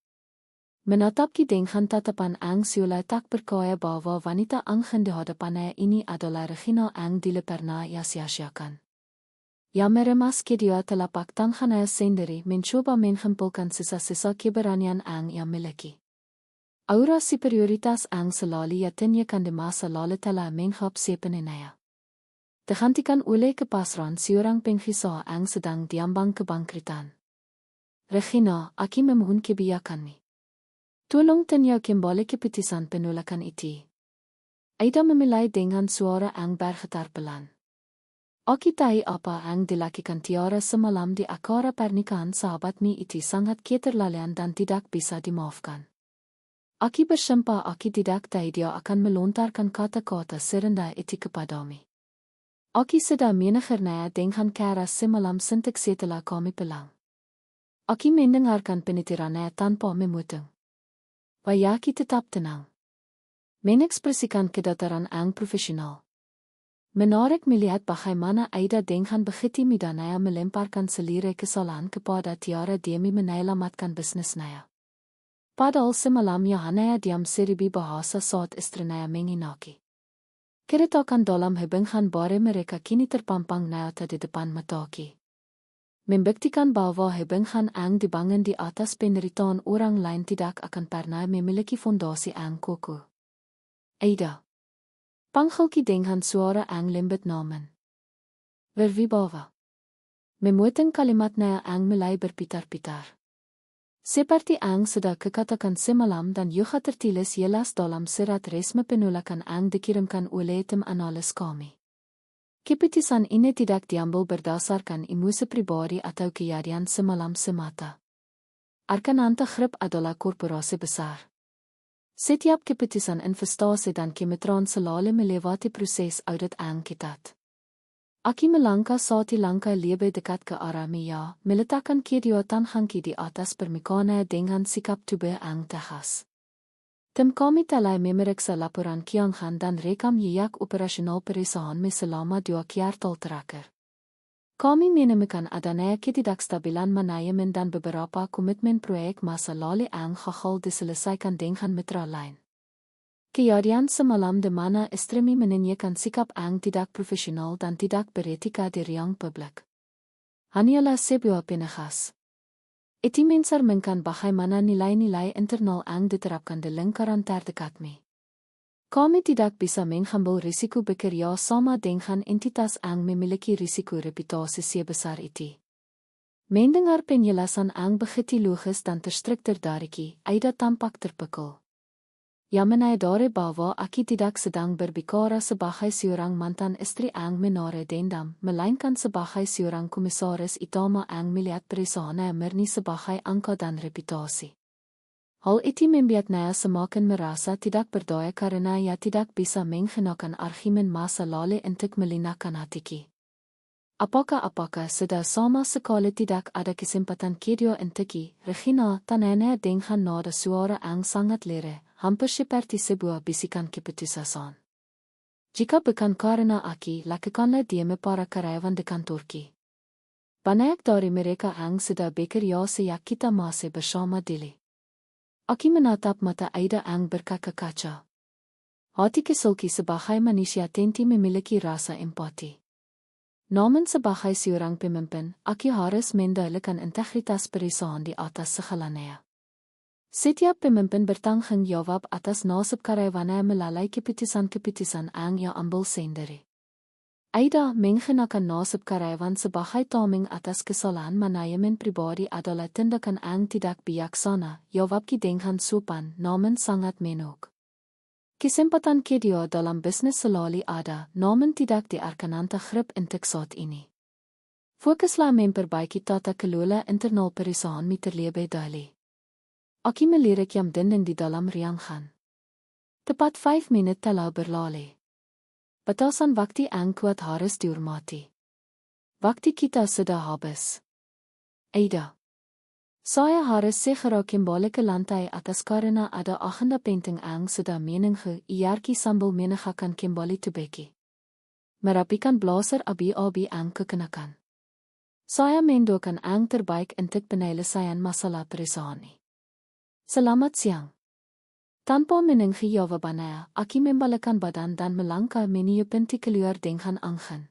Menatapki dengan tatapan yang seolah tak percaya bahwa wanita yang di hadapannya ini adalah Regina yang dulu pernah ia sia-siakan. Ia meremas kedua telapak tangannya sendiri mencoba menghempulkan sisa-sisa keberanian yang ia miliki. Aura superioritas yang selalu ia tunjukkan di masa lalu telah menghap sepenuhnya. Tergantikan oleh kepasrahan seorang penghisah yang sedang diambang kebangkrutan. Regina, Aki memohon kebijakanmu. Tolong tinjau kembali keputusan penolakan itu. Aida memulai dengan suara yang bergetar pelan. Aki tahu apa yang dilakukan Tiara semalam di acara pernikahan sahabatmu itu sangat keterlaluan dan tidak bisa dimaafkan. Aki bersumpah Aki tidak tahu dia akan melontarkan kata-kata serendah itu kepadamu. Aki sudah mendengarnya dengan keras semalam sentik setelah kami pulang. Aki mendengarkan penitirannya tanpa memotong. Wayaki tetap tenang. Mengekspresikan kedataran yang profesional. Menarik melihat bagaimana Aida dengan begitu mudahnya melemparkan selire kesalahan kepada Tiara demi menyelamatkan bisnisnya. Padahal semalam hanya diam seribu bahasa saat istrinya menginaki. Keretakan dalam hubungan bare mereka kini terpampang nyata di depan mataki. Membuktikan bahwa hubungan yang dibangun di atas penderitaan orang lain tidak akan pernah memiliki fondasi yang kokoh. Aida. Panggilki dengan suara yang lembut namun berwibawa. Memuatkan kalimatnya yang mulai berputar-putar. Seperti yang sudah kukatakan semalam dan juga tertulis jelas dalam surat resmi penolakan yang dikirimkan oleh tim analis kami. Keputusan ini tidak diambil berdasarkan emosi pribadi atau kejadian semalam semata. Arkananta Group adalah korporasi besar. Setiap keputusan investasi dan kemitraan selalu melewati proses audit yang ketat. Aki melangka saati langka lebe dekat ke aramia, meletakkan kedio tanhanki di atas permukaan dengan sikap tubuh yang tegas. Tim kami telah memeriksa laporan Kyunghan dan rekam jejak operasional perusahaan selama 2 kuartal terakhir. Kami menemukan adanya ketidakstabilan manajemen dan beberapa komitmen proyek masa lalu yang gagal diselesaikan dengan mitra lain. Kejadian semalam di mana istri menunjukkan sikap yang tidak profesional dan tidak beretika di ruang publik. Hanyalah sebuah penegas. Itu mencerminkan bagaimana nilai-nilai internal yang diterapkan di lingkaran terdekat kami. Kami tidak bisa mengambil risiko bekerja sama dengan entitas yang memiliki risiko reputasi sebesar itu. Mendengar penjelasan yang begitu logis dan terstruktur dari Ki, Aida tampak terpukul. Ya menyadari bahwa Aki tidak sedang berbicara sebagai seorang mantan istri yang menaruh dendam, melainkan sebagai seorang komisaris utama yang melihat perusahaan murni sebagai angka dan reputasi. Hal itu membuatnya semakin merasa tidak berdaya karena ia tidak bisa menggunakan argumen masa lalu untuk melunakkan hatinya. Apakah sudah sama sekali tidak ada kesempatan kedua untuknya, Regina tanyanya dengan nada suara yang sangat lirih. Hampir seperti sebuah bisikan keputusan. Jika bukan karena Aki, lakukanlah dia para karyawan di kantorki. Banyak dari mereka yang sudah bekerja sejak kita masih bersama dulu. Aki menatap mata Aida yang berkaca-kaca. Hati kesulki sebagai manusia tentu memiliki rasa empati. Namun sebagai seorang pemimpin, Aki harus mendahulukan integritas perusahaan di atas segalanya. Setiap pemimpin bertanggung jawab atas nasib karyawannya melalui keputusan-keputusan yang ia ambil sendiri. Aida menggunakan nasib karyawan sebagai tameng atas kesalahan manajemen pribadi adalah tindakan yang tidak bijaksana, jawabnya dengan sopan namun sangat menok. Kesempatan kedua dalam bisnis selalu ada, namun tidak diarkananta grip untuk saat ini. Fokuslah memperbaiki tata kelola internal perusahaan terlebih dahulu. Aki melirik jam dinding di dalam ruang gaan. Tepat 5 menit telah berlalu. Batasan waktu yang kuat harus dihormati. Waktu kita sudah habis. Aida. Saya harus segera kembali ke lantai atas karena ada agenda penting yang sudah menunggu. Iarki sambil menegakkan kembali tubeki. Merapikan blazer abi-abi yang kekenakan. Saya mendoakan yang terbaik untuk penyelesaian masalah perusahaan ini. Selamat siang. Tanpa menunggu jawabannya, Aki membalikkan badan dan melangkah menuju pintu keluar dengan angin.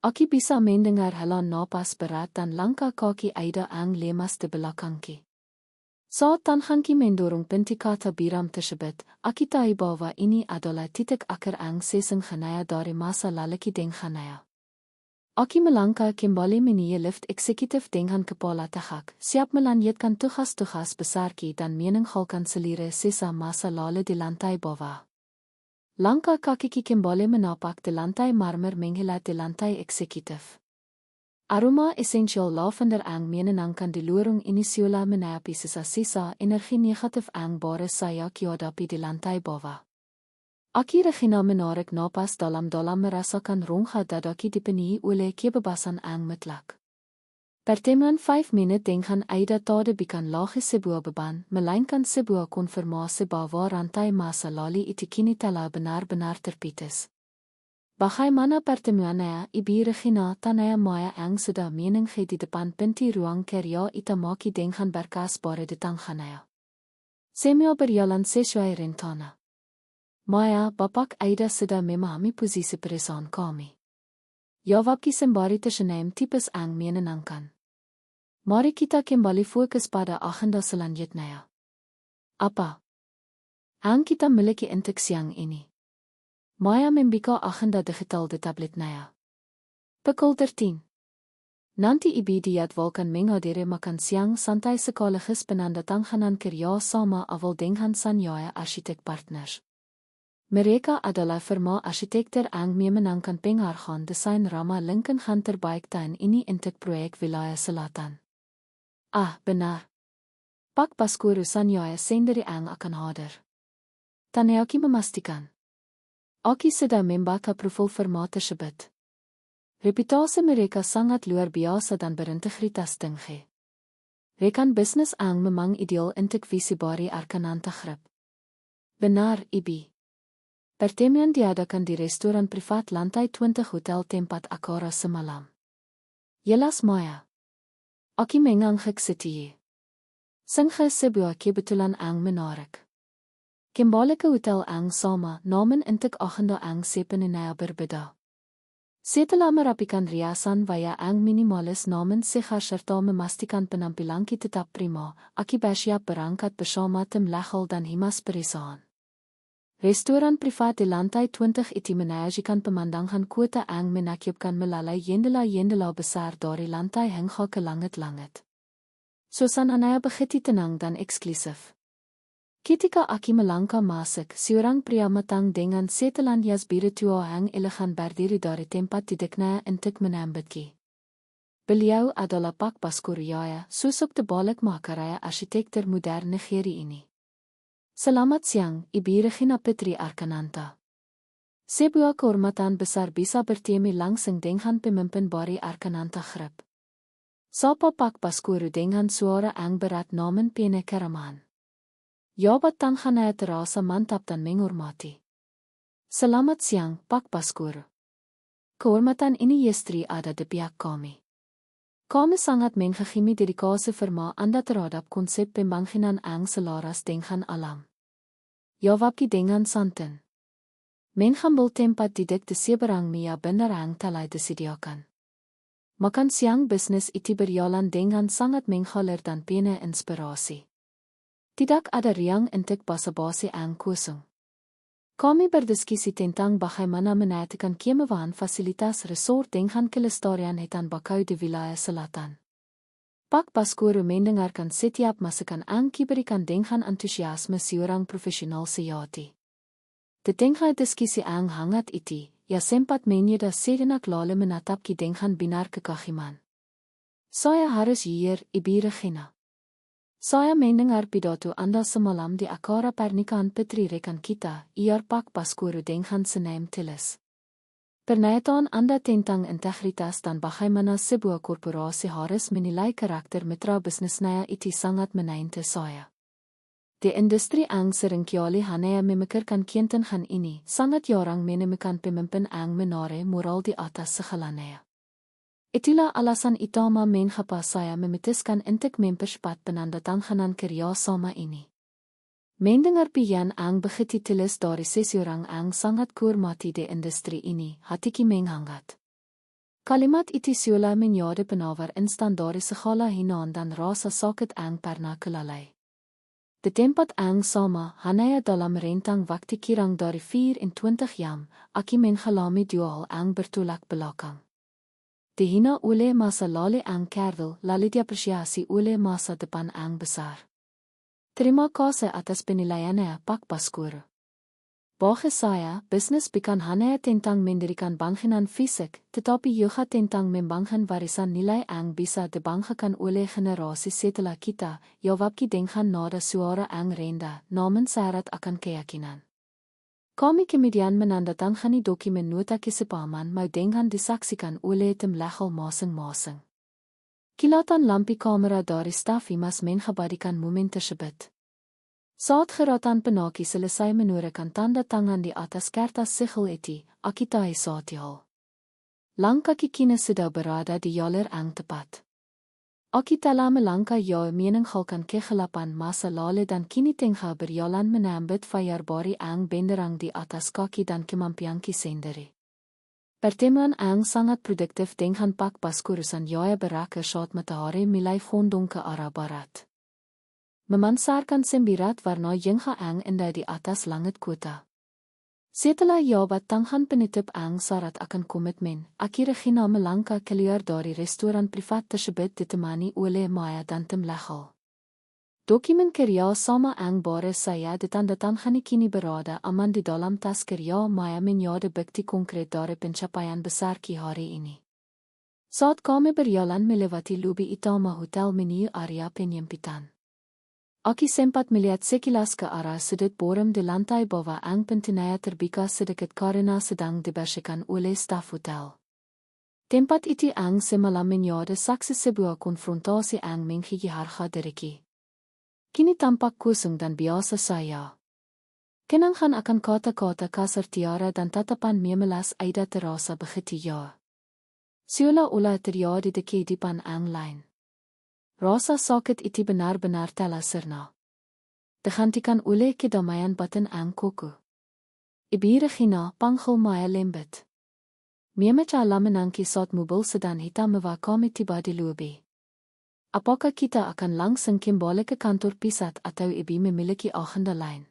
Aki bisa mendengar helaan napas berat dan langkah kaki Aida yang lemas di belakangnya. Saat tangannya mendorong pintu kata biram tersebut, Aki tahu bahwa ini adalah titik akhir yang sesungguhnya dari masa lalunya dengannya. Aki melangkah kembali menuju lift eksekutif dengan kepala tegak, siap melanjutkan tugas-tugas besarki dan meninggalkan seluruh sisa masa lalu di lantai bawah. Langkah kaki kembali menapak di lantai marmer menghilat di lantai eksekutif. Aroma esensial lavender yang menenangkan di lorong ini seolah menapi sisa-sisa energi negatif yang baru saya hadapi di lantai bawah. Aki Regina menarik napas dalam-dalam merasakan rongga dadaki dipenuhi oleh kebebasan yang mutlak. Pertemuan 5 menit dengan Aida tadi bukan lagi sebuah beban, melainkan sebuah konfirmasi bahwa rantai masa lalu itu kini telah benar-benar terputus. Bagaimana pertemuannya, Ibu Regina tanya Maya yang sudah menunggu di depan pintu ruang kerja itamaki dengan berkas baru di tangannya. Semua berjalan sesuai rencana. Maya, Bapak Aida sudah memahami posisi perusahaan kami. Jawabki sembari tersenyum tipis yang menenangkan. Mari kita kembali fokus pada agenda selanjutnya. Apa yang kita miliki untuk siang ini? Maya membuka agenda digital di tabletnya. Pukul 13. Nanti Ibu dijadwalkan menghadiri makan siang santai sekaligus penandatanganan kerja sama awal dengan Sanyaya Arsitek Partners. Mereka adalah firma arsitektur yang memenangkan penghargaan desain ramah lingkungan terbaik tahun ini untuk proyek wilayah selatan. Ah, benar. Pak Baskoro Sanyaya sendiri yang akan hadir. Taneoki memastikan. Aki sudah membaca profil firma tersebut. Reputasie mereka sangat luar biasa dan berintegritas tinggi. Rekan bisnis ang memang ideal untuk visi baru Arkananta Group. Benar, Ibi. Pertemuan diadakan di restoran privat lantai 20 Hotel Tempat Akara semalam. Jelas Maya. Aki mengang geksetie. Singge sebuah kebetulan ang menarik. Kembali ke hotel ang sama, namun untuk agenda ang sepenuhnya berbeda. Setelah merapikan riasan via ang minimalis namun sigar serta memastikan penampilan kita tetap prima, aki bersiap berangkat bersama tim Lachel dan Himas Perisaan. Restoran privat di lantai 20 itu menajikan pemandangan kota ang menakyupkan melalui jendela-jendela besar dari lantai hingga ke langit-langit. Suasananya begitu tenang dan eksklusif. Ketika aki melangkah masuk, seorang pria matang dengan setelan jas biru tua yang elegan berdiri dari tempat duduknya untuk menyambutki. Beliau adalah Pak Baskoro Jaya, sosok de balik makaraya arsitek termodern negeri ini. Selamat siang, Ibu Regina Petri Arkananta. Sebuah kehormatan besar bisa bertemu langsung dengan pemimpin baru Arkananta Group. Sapa Pak Baskoro dengan suara yang berat namun penuh keramaan. Jabat tangannya terasa mantap dan menghormati. Selamat siang, Pak Baskoro. Kehormatan ini istri ada di pihak kami. Kami sangat menghormati dedikasi firma Anda terhadap konsep pembangunan yang selaras dengan alam. Jawabki dengan santan. Mengambil tempat duduk di seberang meja benar yang telah disediakan. Makan siang bisnis itu berjalan dengan sangat mengalir dan penuh inspirasi. Tidak ada riang untuk basa-basi yang kosong. Kami berdiskusi tentang bagaimana menaikkan kemewahan fasilitas resort dengan kelestarian hutan bakau di wilayah selatan. Pak Baskoro mendengarkan setiap masukan yang diberikan dengan antusiasme seorang profesional sejati. Di tengah diskusi yang hangat itu, ia sempat menyeda sejenak lalu menatapki dengan binar kekagiman. Saya harus hier, Ibu Regina. Saya mendengar pidato Anda semalam di acara pernikahan putri rekan kita, iar Pak Baskoro dengan senam tulis. Pernyataan Anda tentang integritas dan bagaimana sebuah korporasi harus menilai karakter mitra bisnisnya itu sangat menaungi saya. Di industri yang seringkali hanya memikirkan keuntungan ini, sangat jarang menemukan pemimpin yang menaruh moral di atas segalanya. Itulah alasan utama mengapa saya memutuskan untuk mempercepat penandatanganan kerjasama ini. Mendengar pian ang begitu tulis dari seseorang yang sangat kehormati di industri ini, hatiku menghangat. Kalimat itu seolah menjadi penawar instan dari segala hinaan dan rasa sakit yang pernah kelalai. Di tempat yang sama, hanya dalam rentang waktu kurang dari 24 jam, aku mengalami dua hal yang bertolak belakang. Dihina oleh masa lalu yang kerdil, lalu diapresiasi oleh masa depan yang besar. Terima kasih atas penilaiannya, Pak Baskoro. Bagi saya, bisnis bukan hanya tentang mendirikan bangunan fisik, tetapi juga tentang membangun warisan nilai yang bisa dibanggakan oleh generasi setelah kita, jawabki dengan nada suara yang rendah, namun syarat akan keyakinan. Kami kemudian menandatangani dokumen nota kesepahaman mau dengan disaksikan oleh tim Lachel masing-masing. Kilatan lampu kamera dari staf Himas mengabadikan momen tersebut. Saat geratan penaki selesai menurunkan tanda tangan di atas kertas sigil itu, aku tahu saat hal. Langkah kini sudah berada di jalur yang tepat. Aku telah melangkah jauh meninggalkan kegelapan masa lalu dan kini tengah berjalan menyambut fayar baru yang benderang di atas kaki dan kemampuanku sendiri. Pertemuan yang sangat produktif dengan Pak Baskoro Jaya berakhir saat matahari mulai condong ke arah barat. Memansarkan sembirat warna yang indah di atas langit kota. Setelah jabat tangan penutup yang syarat akan komitmen, aku Regina melangkah keluar dari restoran privat tersebut ditemani oleh Maya dan tim Lachel. Dokumen kerjasama yang baru saya ditandatangani kini berada aman di dalam tas kerja Maya menjadi bukti konkret dari pencapaian besar hari ini. Saat kami berjalan melewati lobi utama hotel menuju area penyempitan. Aku sempat melihat sekilas ke arah sudut boram di lantai bawah yang pintunya terbuka sedikit karena sedang dibersihkan oleh staf hotel. Tempat iti ang semalam menyade saksi sebuah konfrontasi ang menghigi harga deriki. Kini tampak kusung dan biasa saya. Kenangkan akan kota-kota kasar tiara dan tatapan memelas Aida terasa begitu ya. Seolah-olah terjadi di kehidupan ang lain. Rasa sakit iti benar-benar telah sirna. Digantikan oleh kedamaian batin ang koko. Ibi Regina panggil Maya lembut. Memeca lamenang kisah mobil sedan hitam mewah kami tiba di lobi. Apakah kita akan langsung kembali ke kantor pusat atau ibi memiliki agenda lain?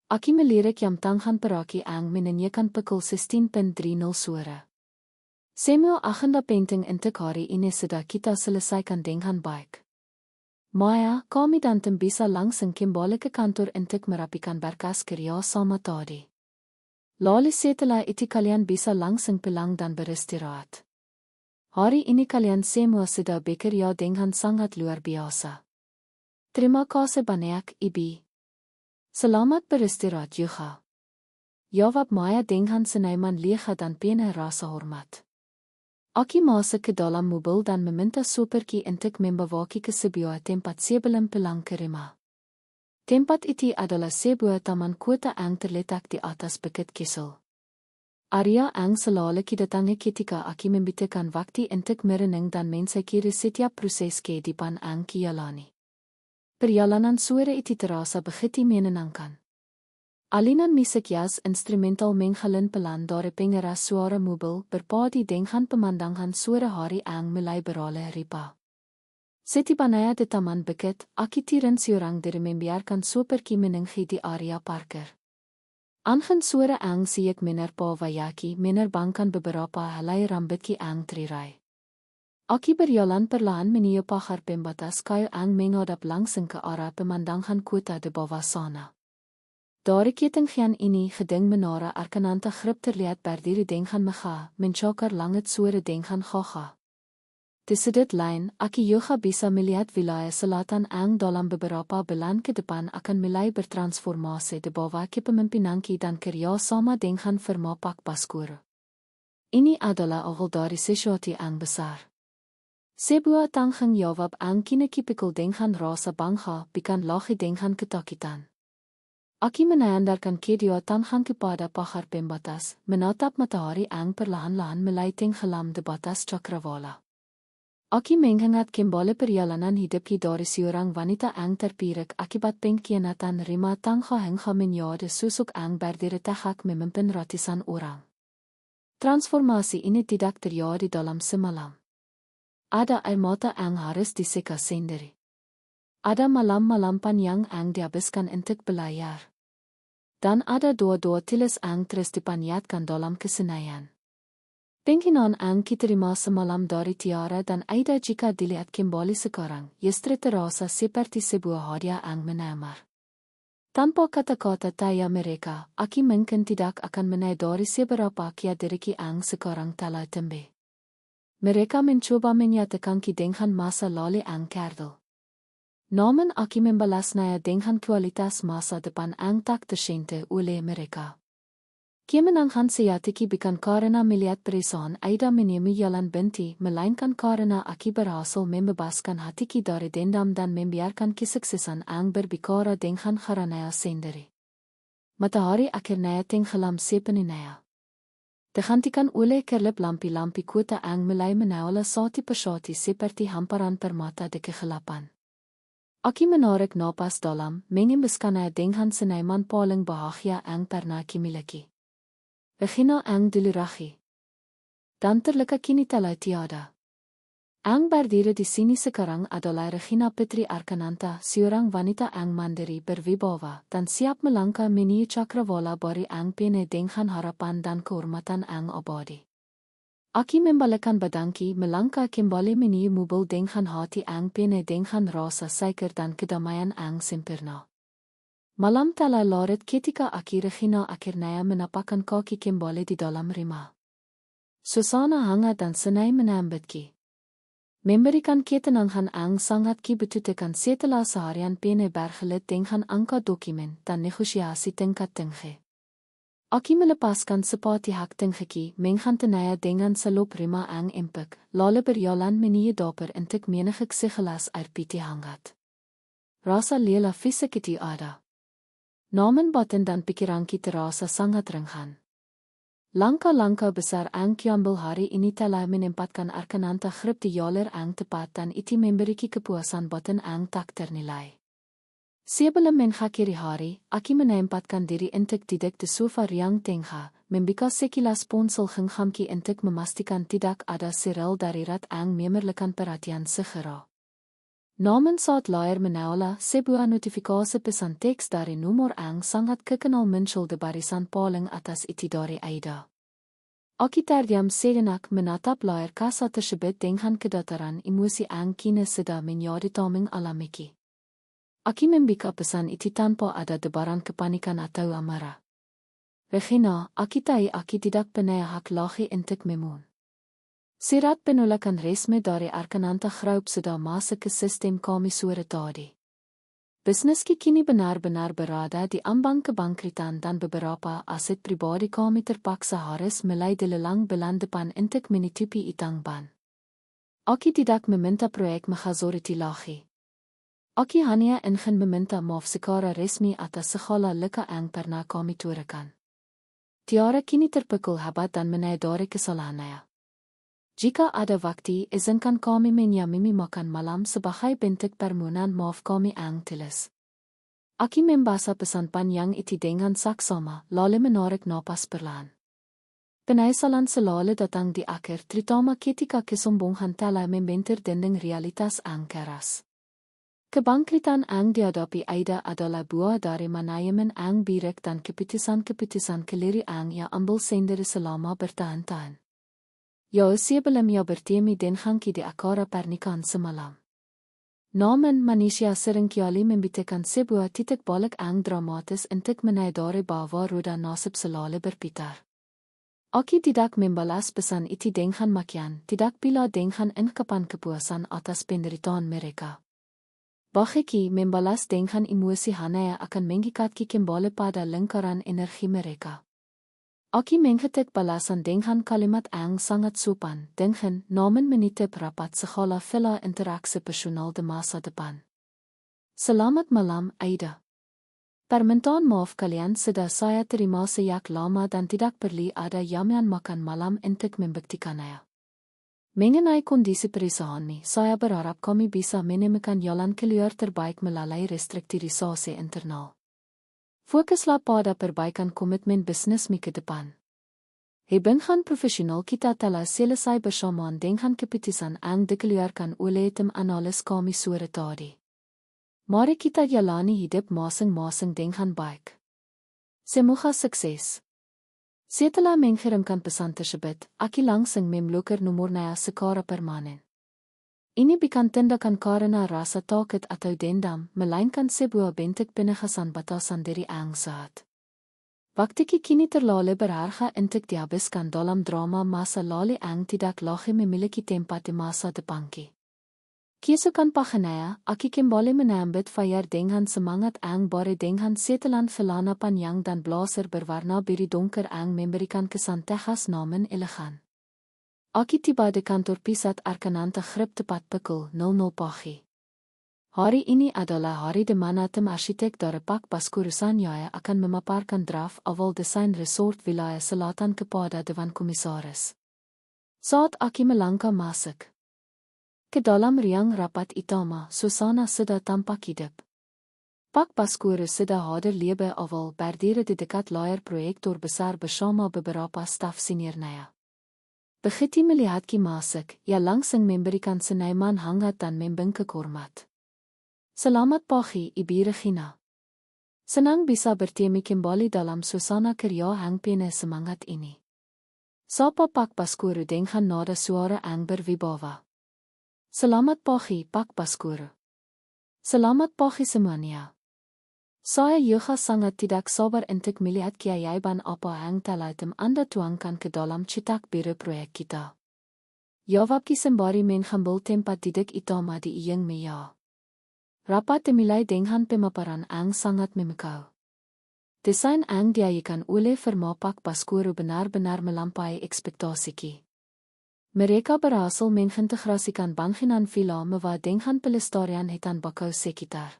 Aki melirik yang tanghan peraki ang menanyakan pukul 16.30 sore. Semua agenda penting untuk hari ini sudah kita selesaikan dengan baik. Maya, kami dan tim bisa langsung kembali ke kantor untuk merapikan berkas kerja sama tadi. Lalu setelah itu kalian bisa langsung pulang dan beristirahat. Hari ini kalian semua sudah bekerja dengan sangat luar biasa. Terima kasih banyak, Ibi. Selamat beristirahat juga. Jawab Maya dengan senaiman liha dan penuh rasa hormat. Aki masuk ke dalam mobil dan meminta soperki untuk membawaki ke sebuah tempat sebelum pulang ke rumah. Tempat itu adalah sebuah taman kota yang terletak di atas bukit Kessel. Area yang selalu didatangi ketika Aki membutuhkan waktu untuk merenung dan mensyukuri setiap proses kehidupan yang dijalani. Perjalanan sore itu terasa begitu menenangkan. Alinan musik jazz instrumental menghalin pelan dari pengeras suara mobil berpadu dengan pemandangan sore hari yang mulai beralih ripa. Setibanya di taman bukit, Aki tiran seorang diri membiarkan soperki menenghi di area parkir. Angen sore yang siak menerpa wayaki menerbangkan beberapa helai rambutki yang terirai. Aki berjalan perlahan menuju pagar pembatas kayu yang menghadap langsung ke arah pemandangan kota di bawah sana. Dari ketinggian ini gedung menara Arkananta grip terlihat berdiri dengan megah, mencakar langit sore dengan gagah. Di sudut lain, Aki juga bisa melihat wilayah selatan yang dalam beberapa bulan ke depan akan mulai bertransformasi di bawah kepemimpinanki dan kerjasama dengan firma Pak Baskoro. Ini adalah awal dari sesuatu yang besar. Sebuah tanggung jawab yang kini pikul dengan rasa bangga bukan lagi dengan ketakutan. Aki menandarkan kedua tangan kepada pagar pembatas, menatap matahari yang perlahan-lahan mulai tenggelam di batas cakrawala. Aki mengingat kembali perjalanan hidupki dari seorang wanita yang terpirik akibat pengkhianatan rumah tangga hingga menjadi sosok yang berdiri tegak memimpin ratusan orang. Transformasi ini tidak terjadi dalam semalam. Ada air mata yang harus diseka sendiri. Ada malam-malam panjang yang dihabiskan untuk belajar. Dan ada dua-dua tilis yang terus dipanjatkan dalam kesenaian. Penginan yang diterima semalam dari Tiara dan Aida jika dilihat kembali sekarang, justru terasa seperti sebuah hadiah yang menamar. Tanpa kata-kata taya mereka, Aki mungkin tidak akan menyadari seberapa kia diri yang sekarang telah tumbuh. Mereka mencoba menyatakan dengan masa lalu yang kerdil. Namun Aki membalasnya dengan kualitas masa depan yang tak tersentuh oleh mereka. Kemenangan sejati bukan karena melihat perusahaan Aida menemui jalan binti, melainkan karena Aki berhasil membebaskan hatiku dari dendam dan membiarkan kesuksesan yang berbicara dengan karenanya sendiri. Matahari akhirnya tenggelam sepenuhnya. Digantikan oleh kerlip lampi-lampi kota yang mulai menyala satu persatu seperti hamparan permata di kegelapan. Aki menarik napas dalam, mengembuskannya dengan senaiman paling bahagia yang pernah kimiliki. Regina yang dilurahi. Dan terluka kini telah tiada. Yang berdiri di sini sekarang adalah Regina Putri Arkananta, seorang wanita yang mandiri berwibawa dan siap melangkah menuju cakrawala bari yang penuh dengan harapan dan kehormatan yang abadi. Aki membalikkan badanki melangkah kembali menuju mobil dengan hati yang penuh dengan rasa syukur dan kedamaian yang sempurna. Malam telah larut ketika Aki Regina akhirnya menapakkan kaki kembali di dalam rumah. Suasana hangat dan senai menyambutki. Memberikan ketenangan yang sangat dibutuhkan setelah seharian penuh bergelut dengan angka dokumen dan negosiasi tingkat tinggi. Aki melepaskan sepati hak tingeki, mengan tenaya dengan selop rima ang empik, lale berjalan meneer daper intik menige gelas air piti hangat. Rasa lela fisikiti ada. Namen batin dan pikiran kita rasa sangat ringan. Langkah-langkah besar ang kiambel hari ini telah menempatkan arkananta grip di jaler ang tepat dan itu memberi kepuasan batin ang tak ternilai. Sebelum mengakhiri hari, Aki menempatkan diri untuk tidak di sofa yang tengah, membuka sekilas ponsel genggamki untuk memastikan tidak ada serel darurat ang memerlukan perhatian segera. Namun saat layar menyala, sebuah notifikasi pesan teks dari nomor ang sangat kekenal muncul di barisan paling atas itu dari Aida. Aki terdiam sejenak menatap layar kaca tersebut dengan kedataran emosi ang kini sedang menjadi tameng alamiki. Aki membuka pesan itu tanpa ada debaran kepanikan atau amarah. Regina, Aki tahu Aki tidak punya hak lagi untuk memohon. Surat penolakan resmi dari Arkananta Group sudah masuk ke sistem kami sore tadi. Bisnis kini benar-benar berada di ambang kebangkritan dan beberapa aset pribadi kami terpaksa harus mulai dilelang bulan depan untuk menutupi utang ban. Aki tidak meminta proyek majority lagi. Aki hanya ingin meminta maaf secara resmi atas segala luka yang pernah kami turekan. Tiara kini terpukul hebat dan menyadari kesalahannya. Jika ada waktu, izinkan kami menyamimi makan malam sebagai bentuk permohonan maaf kami yang tulus. Aki membaca pesan panjang itu dengan saksama, lalu menarik napas perlahan. Penyesalan selalu datang di akhir, terutama ketika kesombongan telah membentur dinding realitas yang keras. Kebangkritan ang dihadapi Aida adalah buah dari manajemen ang birik dan keputusan-keputusan keliru ang ia ambil sendiri selama bertahun-tahun. Sebelum ia bertemu dengan di acara pernikahan semalam. Namun manusia seringkali membutuhkan sebuah titik balik ang dramatis untuk menyadari bahwa roda nasib selalu berputar. Aki tidak membalas pesan itu dengan makian, tidak pula dengan ungkapan kepuasan atas penderitaan mereka. Bahiki membalas dengan emosi hanya akan mengikatki kembali pada lingkaran energi mereka. Aki mengetik balasan dengan kalimat yang sangat sopan, dengan namun menitip rapat segala villa interaksi personal di masa depan. Selamat malam, Aida. Permintaan maaf kalian sudah saya terima sejak lama dan tidak perlu ada jaminan makan malam untuk membuktikannya. Mengenai kondisi perusahaan, saya berharap kami bisa menemukan jalan keluar terbaik melalui restrukturisasi internal. Fokuslah pada perbaikan komitmen bisnis ke depan. Hubungan profesional kita telah selesai bersamaan dengan keputusan yang dikeluarkan oleh tim analis kami sore tadi. Mari kita jalani hidup masing-masing dengan baik. Semoga sukses. Setelah mengirimkan pesan tersebut, Aki langsung memblokir nomornya secara permanen. Ini bukan tindakan karena rasa takut atau dendam, melainkan sebuah bentuk penegasan batasan diri yang sehat. Waktu kini terlalu berharga untuk dihabiskan dalam drama masa lalu yang tidak lagi memiliki tempat di masa depan. Keesokan paginya, Aki kembali menyambut Fajar dengan semangat yang baru dengan setelan celana panjang dan blazer berwarna biru donker yang memberikan kesan tegas namun elegan. Aki tiba di kantor pusat Arkananta Group tepat pukul 00 pagi. Hari ini adalah hari di mana tim arsitek dari Pak Baskoro Sanjaya akan memaparkan draft awal desain resort wilayah selatan kepada Dewan Komisaris. Saat Aki melangkah masuk ke dalam ruang rapat utama, suasana sudah tampak hidup. Pak Baskoro sudah hadir lebih awal berdiri di dekat layar proyektor besar bersama beberapa staf seniornya. Begitu melihat Ki masuk, ia langsung memberikan senyuman hangat dan membungkuk hormat. Selamat pagi, Ibu Regina. Senang bisa bertemu kembali dalam suasana kerja yang penuh semangat ini. Sapa Pak Baskoro dengan nada suara yang berwibawa. Selamat pagi, Pak Baskoro. Selamat pagi semuanya. Saya juga sangat tidak sabar untuk melihat keajaiban apa yang telah tim Anda tuangkan ke dalam cetak biru proyek kita. Jawab sembari mengambil tempat duduk utama di ujung meja. Rapat dimulai dengan pemaparan yang sangat memukau. Desain ang dia ikan ule vermapak paskoro benar-benar melampai ekspektasieki. Mereka berhasil mengintegrasikan bangunan villa mewah dengan pelestarian hutan bakau sekitar.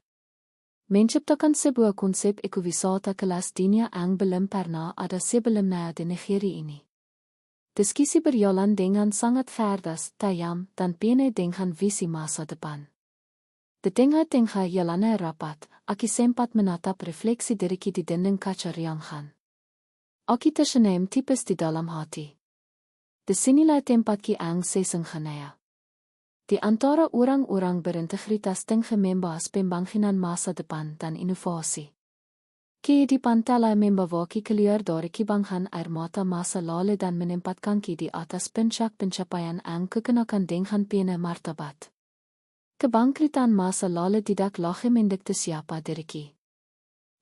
Menciptakan sebuah konsep ekowisata kelas dunia yang belum pernah ada sebelumnya di negeri ini. Diskusi berjalan dengan sangat cerdas, tajam, dan penuh dengan visi masa depan. Di tengah-tengah jalannya rapat, Aki sempat menatap refleksi diriku di dinding kaca riangan. Aki tersenyum tipis di dalam hati. Di sinilah tempat ki ang sesungguhnya. Di antara orang-orang berintegritas tinggi membahas pembangunan masa depan dan inovasi. Ki di pantai membawa ki keluar dari kebanggaan air mata masa lalu dan menempatkan ki di atas puncak pencapaian yang kekenakan dengan penuh martabat. Kebangkitan masa lalu tidak lagi mendikte siapa diriku.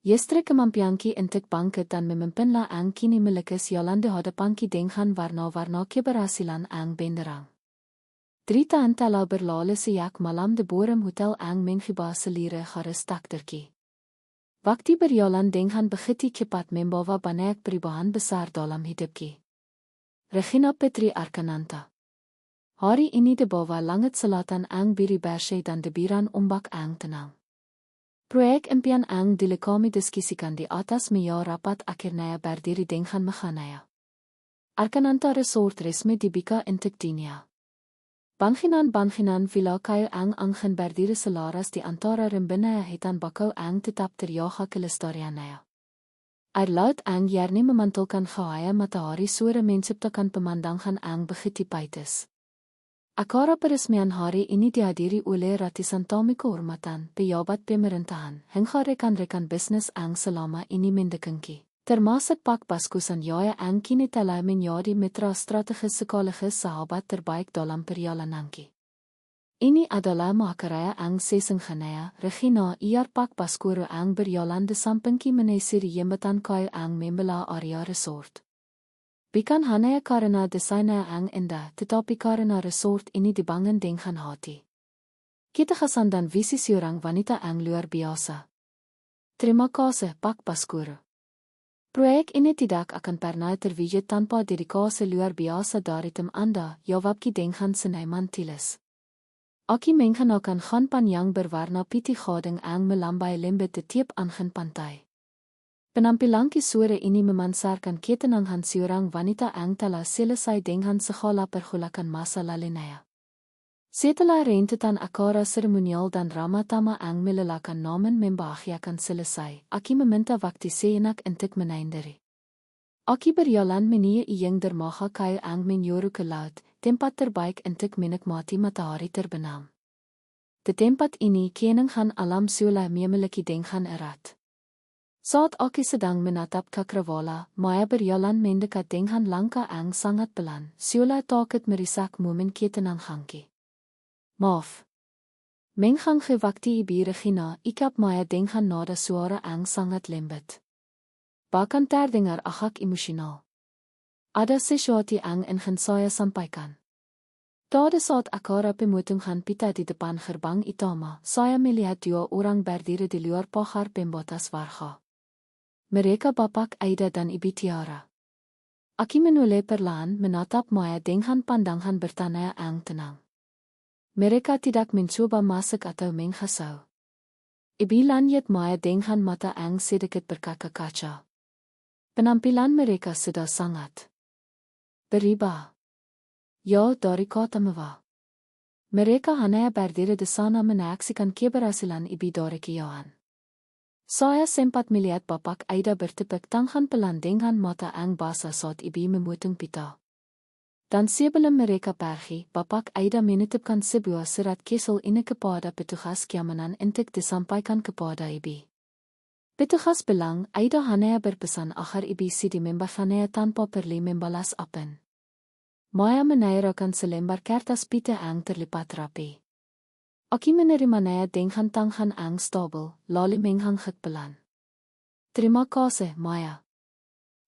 Justru kemampuan ki untuk bangkit dan memimpinlah yang kini miliki jalan di hadapan ki dengan warna-warna keberhasilan yang benderang. 3 tahun telah berlalu sejak malam di Borum Hotel yang menghibah selire garis takdirki. Waktu berjalan dengan begitu cepat membawa banyak perubahan besar dalam hidupki. Regina Petri Arkananta. Hari ini di bawah langit selatan ang biru bersih dan debiran ombak ang tenang. Proyek impian ang kami diskusikan di atas meja rapat akhirnya berdiri dengan mekhanaya. Arkananta Resort resmi dibuka untuk dunia. Bangunan villa kayu ang angin berdiri selaras di antara rembana hutan bakau ang tetap terjaga kelestariannya. Air laut ang jernih memantulkan cahaya matahari sore menciptakan pemandangan ang begitu paitis. Acara peresmian hari ini dihadiri oleh ratusan tamu kehormatan, pejabat pemerintahan, hingga rekan-rekan bisnis ang selama ini mendekati. Termasuk Pak Baskusan Jaya ang kini telah menjadi mitra strategis sekaligus sahabat terbaik dalam perjalananki. Ini adalah mahakarya ang sesungguhnya, Regina iar Pak Baskoro ang berjalan di sampingki menyisiri jembatan kayu ang membela area resort. Bukan hanya karena desainnya yang indah, tetapi karena resort ini dibangun dengan hati. Ketetasan dan visi seorang wanita yang luar biasa. Terima kasih Pak Baskoro. Proyek ini tidak akan pernah terwujud tanpa dedikasi luar biasa dari tim Anda, jawabki dengan seniman tilis. Aki mengenakan khanpan yang berwarna putih gading yang melambai lembut di tiap angin pantai. Penampilanki sore ini memansarkan ketenangan seorang wanita yang telah selesai dengan segala pergolakan masa lalunya. Setelah rentetan acara seremonial dan ramah tamah yang melelahkan namun membahagiakan selesai, Aki meminta waktu seenak untuk menghindari. Aki berjalan menuju yang dermaga kayu yang menjuru ke laut, tempat terbaik untuk menikmati matahari terbenam. Di tempat ini kenangan alam sudah memiliki dengan erat. Saat Aki sedang menatap Cakrawala, Maya berjalan mendekat dengan langkah yang sangat pelan, sudah takut merusak momen ketenanganki. Maaf. Menghang gewakti ibi Regina, ikap Maya dengan nada suara yang sangat lembut. Bahkan terdengar agak emosional. Ada sesuatu yang ingin saya sampaikan. Pada saat acara pemotongan pita di depan gerbang utama, saya melihat 2 orang berdiri di luar pagar pembatas warga. Mereka Bapak Aida dan Ibu Tiara. Aki menoleh perlahan menatap Maya dengan pandangan bertanya yang tenang. Mereka tidak mencoba masuk atau menghasau. Ibu lanjut Maya dengan mata yang sedikit berkaca-kaca. Penampilan mereka sudah sangat berubah. Ya, dari kata mewah. Mereka hanya berdiri di sana menyaksikan keberhasilan ibu dari kiauan. Saya sempat melihat Bapak Aida bertepuk tangan pelan dengan mata yang basah saat ibu memotong pita. Dan sebelum mereka pergi, Bapak Aida menitipkan sebuah surat kesel ini kepada petugas keamanan untuk disampaikan kepada ibu. Petugas bilang, Aida hanya berpesan agar ibu sidi membacanya tanpa perlu membalas apa. Maya menairkan selembar kertas pita yang terlipat rapi. Aki menerimanya dengan tangan yang stabil, lalu menghangit pelan. Terima kasih, Maya.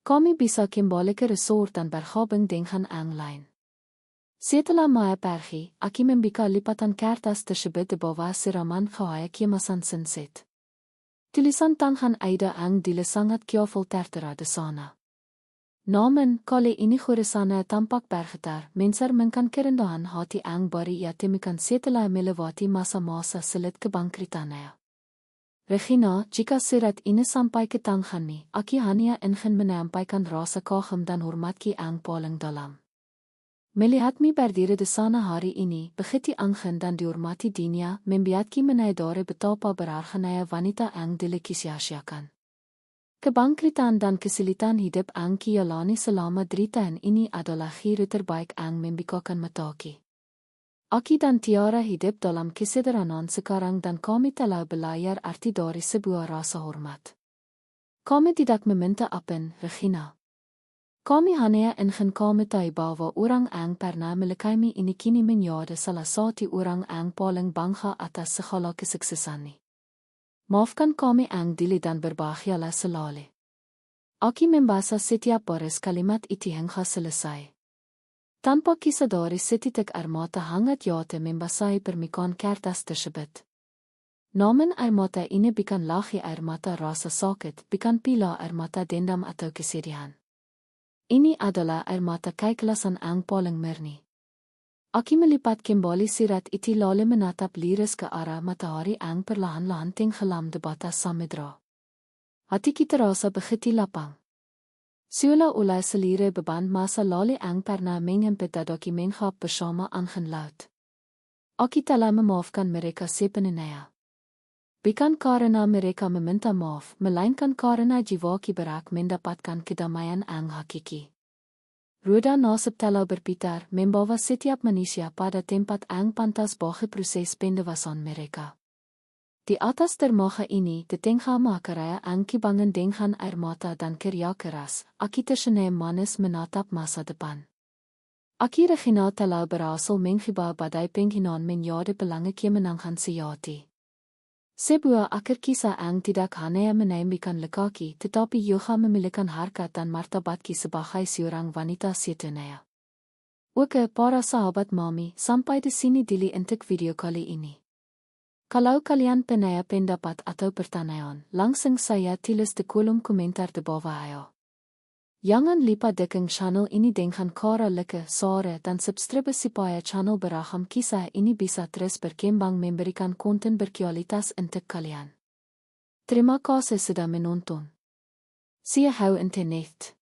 Kami bisa kembali ke resort dan bergabung dengan yang lain. Setelah Maya pergi, Aki membuka lipatan kertas tersebut di bawah siraman cahaya kemasan sunset. Tulisan tangan aida ang dile sangat kiofol tertera de sana. Namen, kale ini gore sana tampak bergetar, mensar menkan kerendahan hati ang bari ya temikan setela melewati masa-masa sulit kebangkritannya. Regina, jika surat ini sampai ke tanganmu, aki hanya ingin menyampaikan rasa kagum dan hormat ki ang paling dalam. Melihat mi berdiri di sana hari ini, begitu angin dan dihormati dunia, membiat ki menaidare betapa berharganya wanita ang dilekisiasiakan. Kebangkritan dan kesulitan hidup ang ki jalani selama 3 tahun ini adalah guru terbaik ang membikakan mataki. Aki dan Tiara hidup dalam kesederhanaan sekarang dan kami telah belajar arti dari sebuah rasa hormat. Kami tidak meminta apa, Regina. Kami hanya ingin kami tahu bahwa orang ang pernah melekami ini kini menjadi salah satu orang ang paling bangga atas segala kesuksesannya. Maafkan kami ang dili dan berbahagialah selalu. Aki membaca setiap baris kalimat itu hingga selesai. Tanpa kisadari setitik air mata hangat jatuh membasahi permukaan kertas tersebut. Namun air mata ini bukan lagi air mata rasa sakit, bukan pila air mata dendam atau kesedihan. Ini adalah air mata keikhlasan ang paling murni. Aki melipat kembali surat itu lalu menatap liris ke arah matahari ang perlahan-lahan tenggelam di batas samudra. Hati kita rasa begitu lapang. Seolah-olah selire beban masa lalu ang pernah menghempit dokumenschap bersama angin laut. Aki telah memaafkan mereka sepenuhnya. Bukan karena mereka meminta maaf, melainkan karena jiwa ki berhak mendapatkan kedamaian ang hakiki. Roda nasib telah berputar, membawa setiap manusia pada tempat ang pantas bagi proses pendewasan mereka. Di atas dermaga ini, di tengah makaraya ang kibangan dengan air mata dan kerja keras, aki tersenyum manis menatap masa depan. Aki Regina telah berhasil menghibah badai penghinaan menjadi pelangi kemenangan sejati. Sebuah akhir kisah ang tidak hanya menambahkan lekaki, tetapi juga memiliki harkat dan martabat ki sebagai seorang wanita sedunia. Oke, para sahabat mami, sampai di sini dulu untuk video kali ini. Kalau kalian punya pendapat atau pertanyaan, langsung saya tulis di kolom komentar di bawah ayo. Jangan lupa dukung channel ini dengan cara like, share dan subscribe supaya channel beragam kisah ini bisa terus berkembang memberikan konten berkualitas untuk kalian. Terima kasih sudah menonton. See you how internet.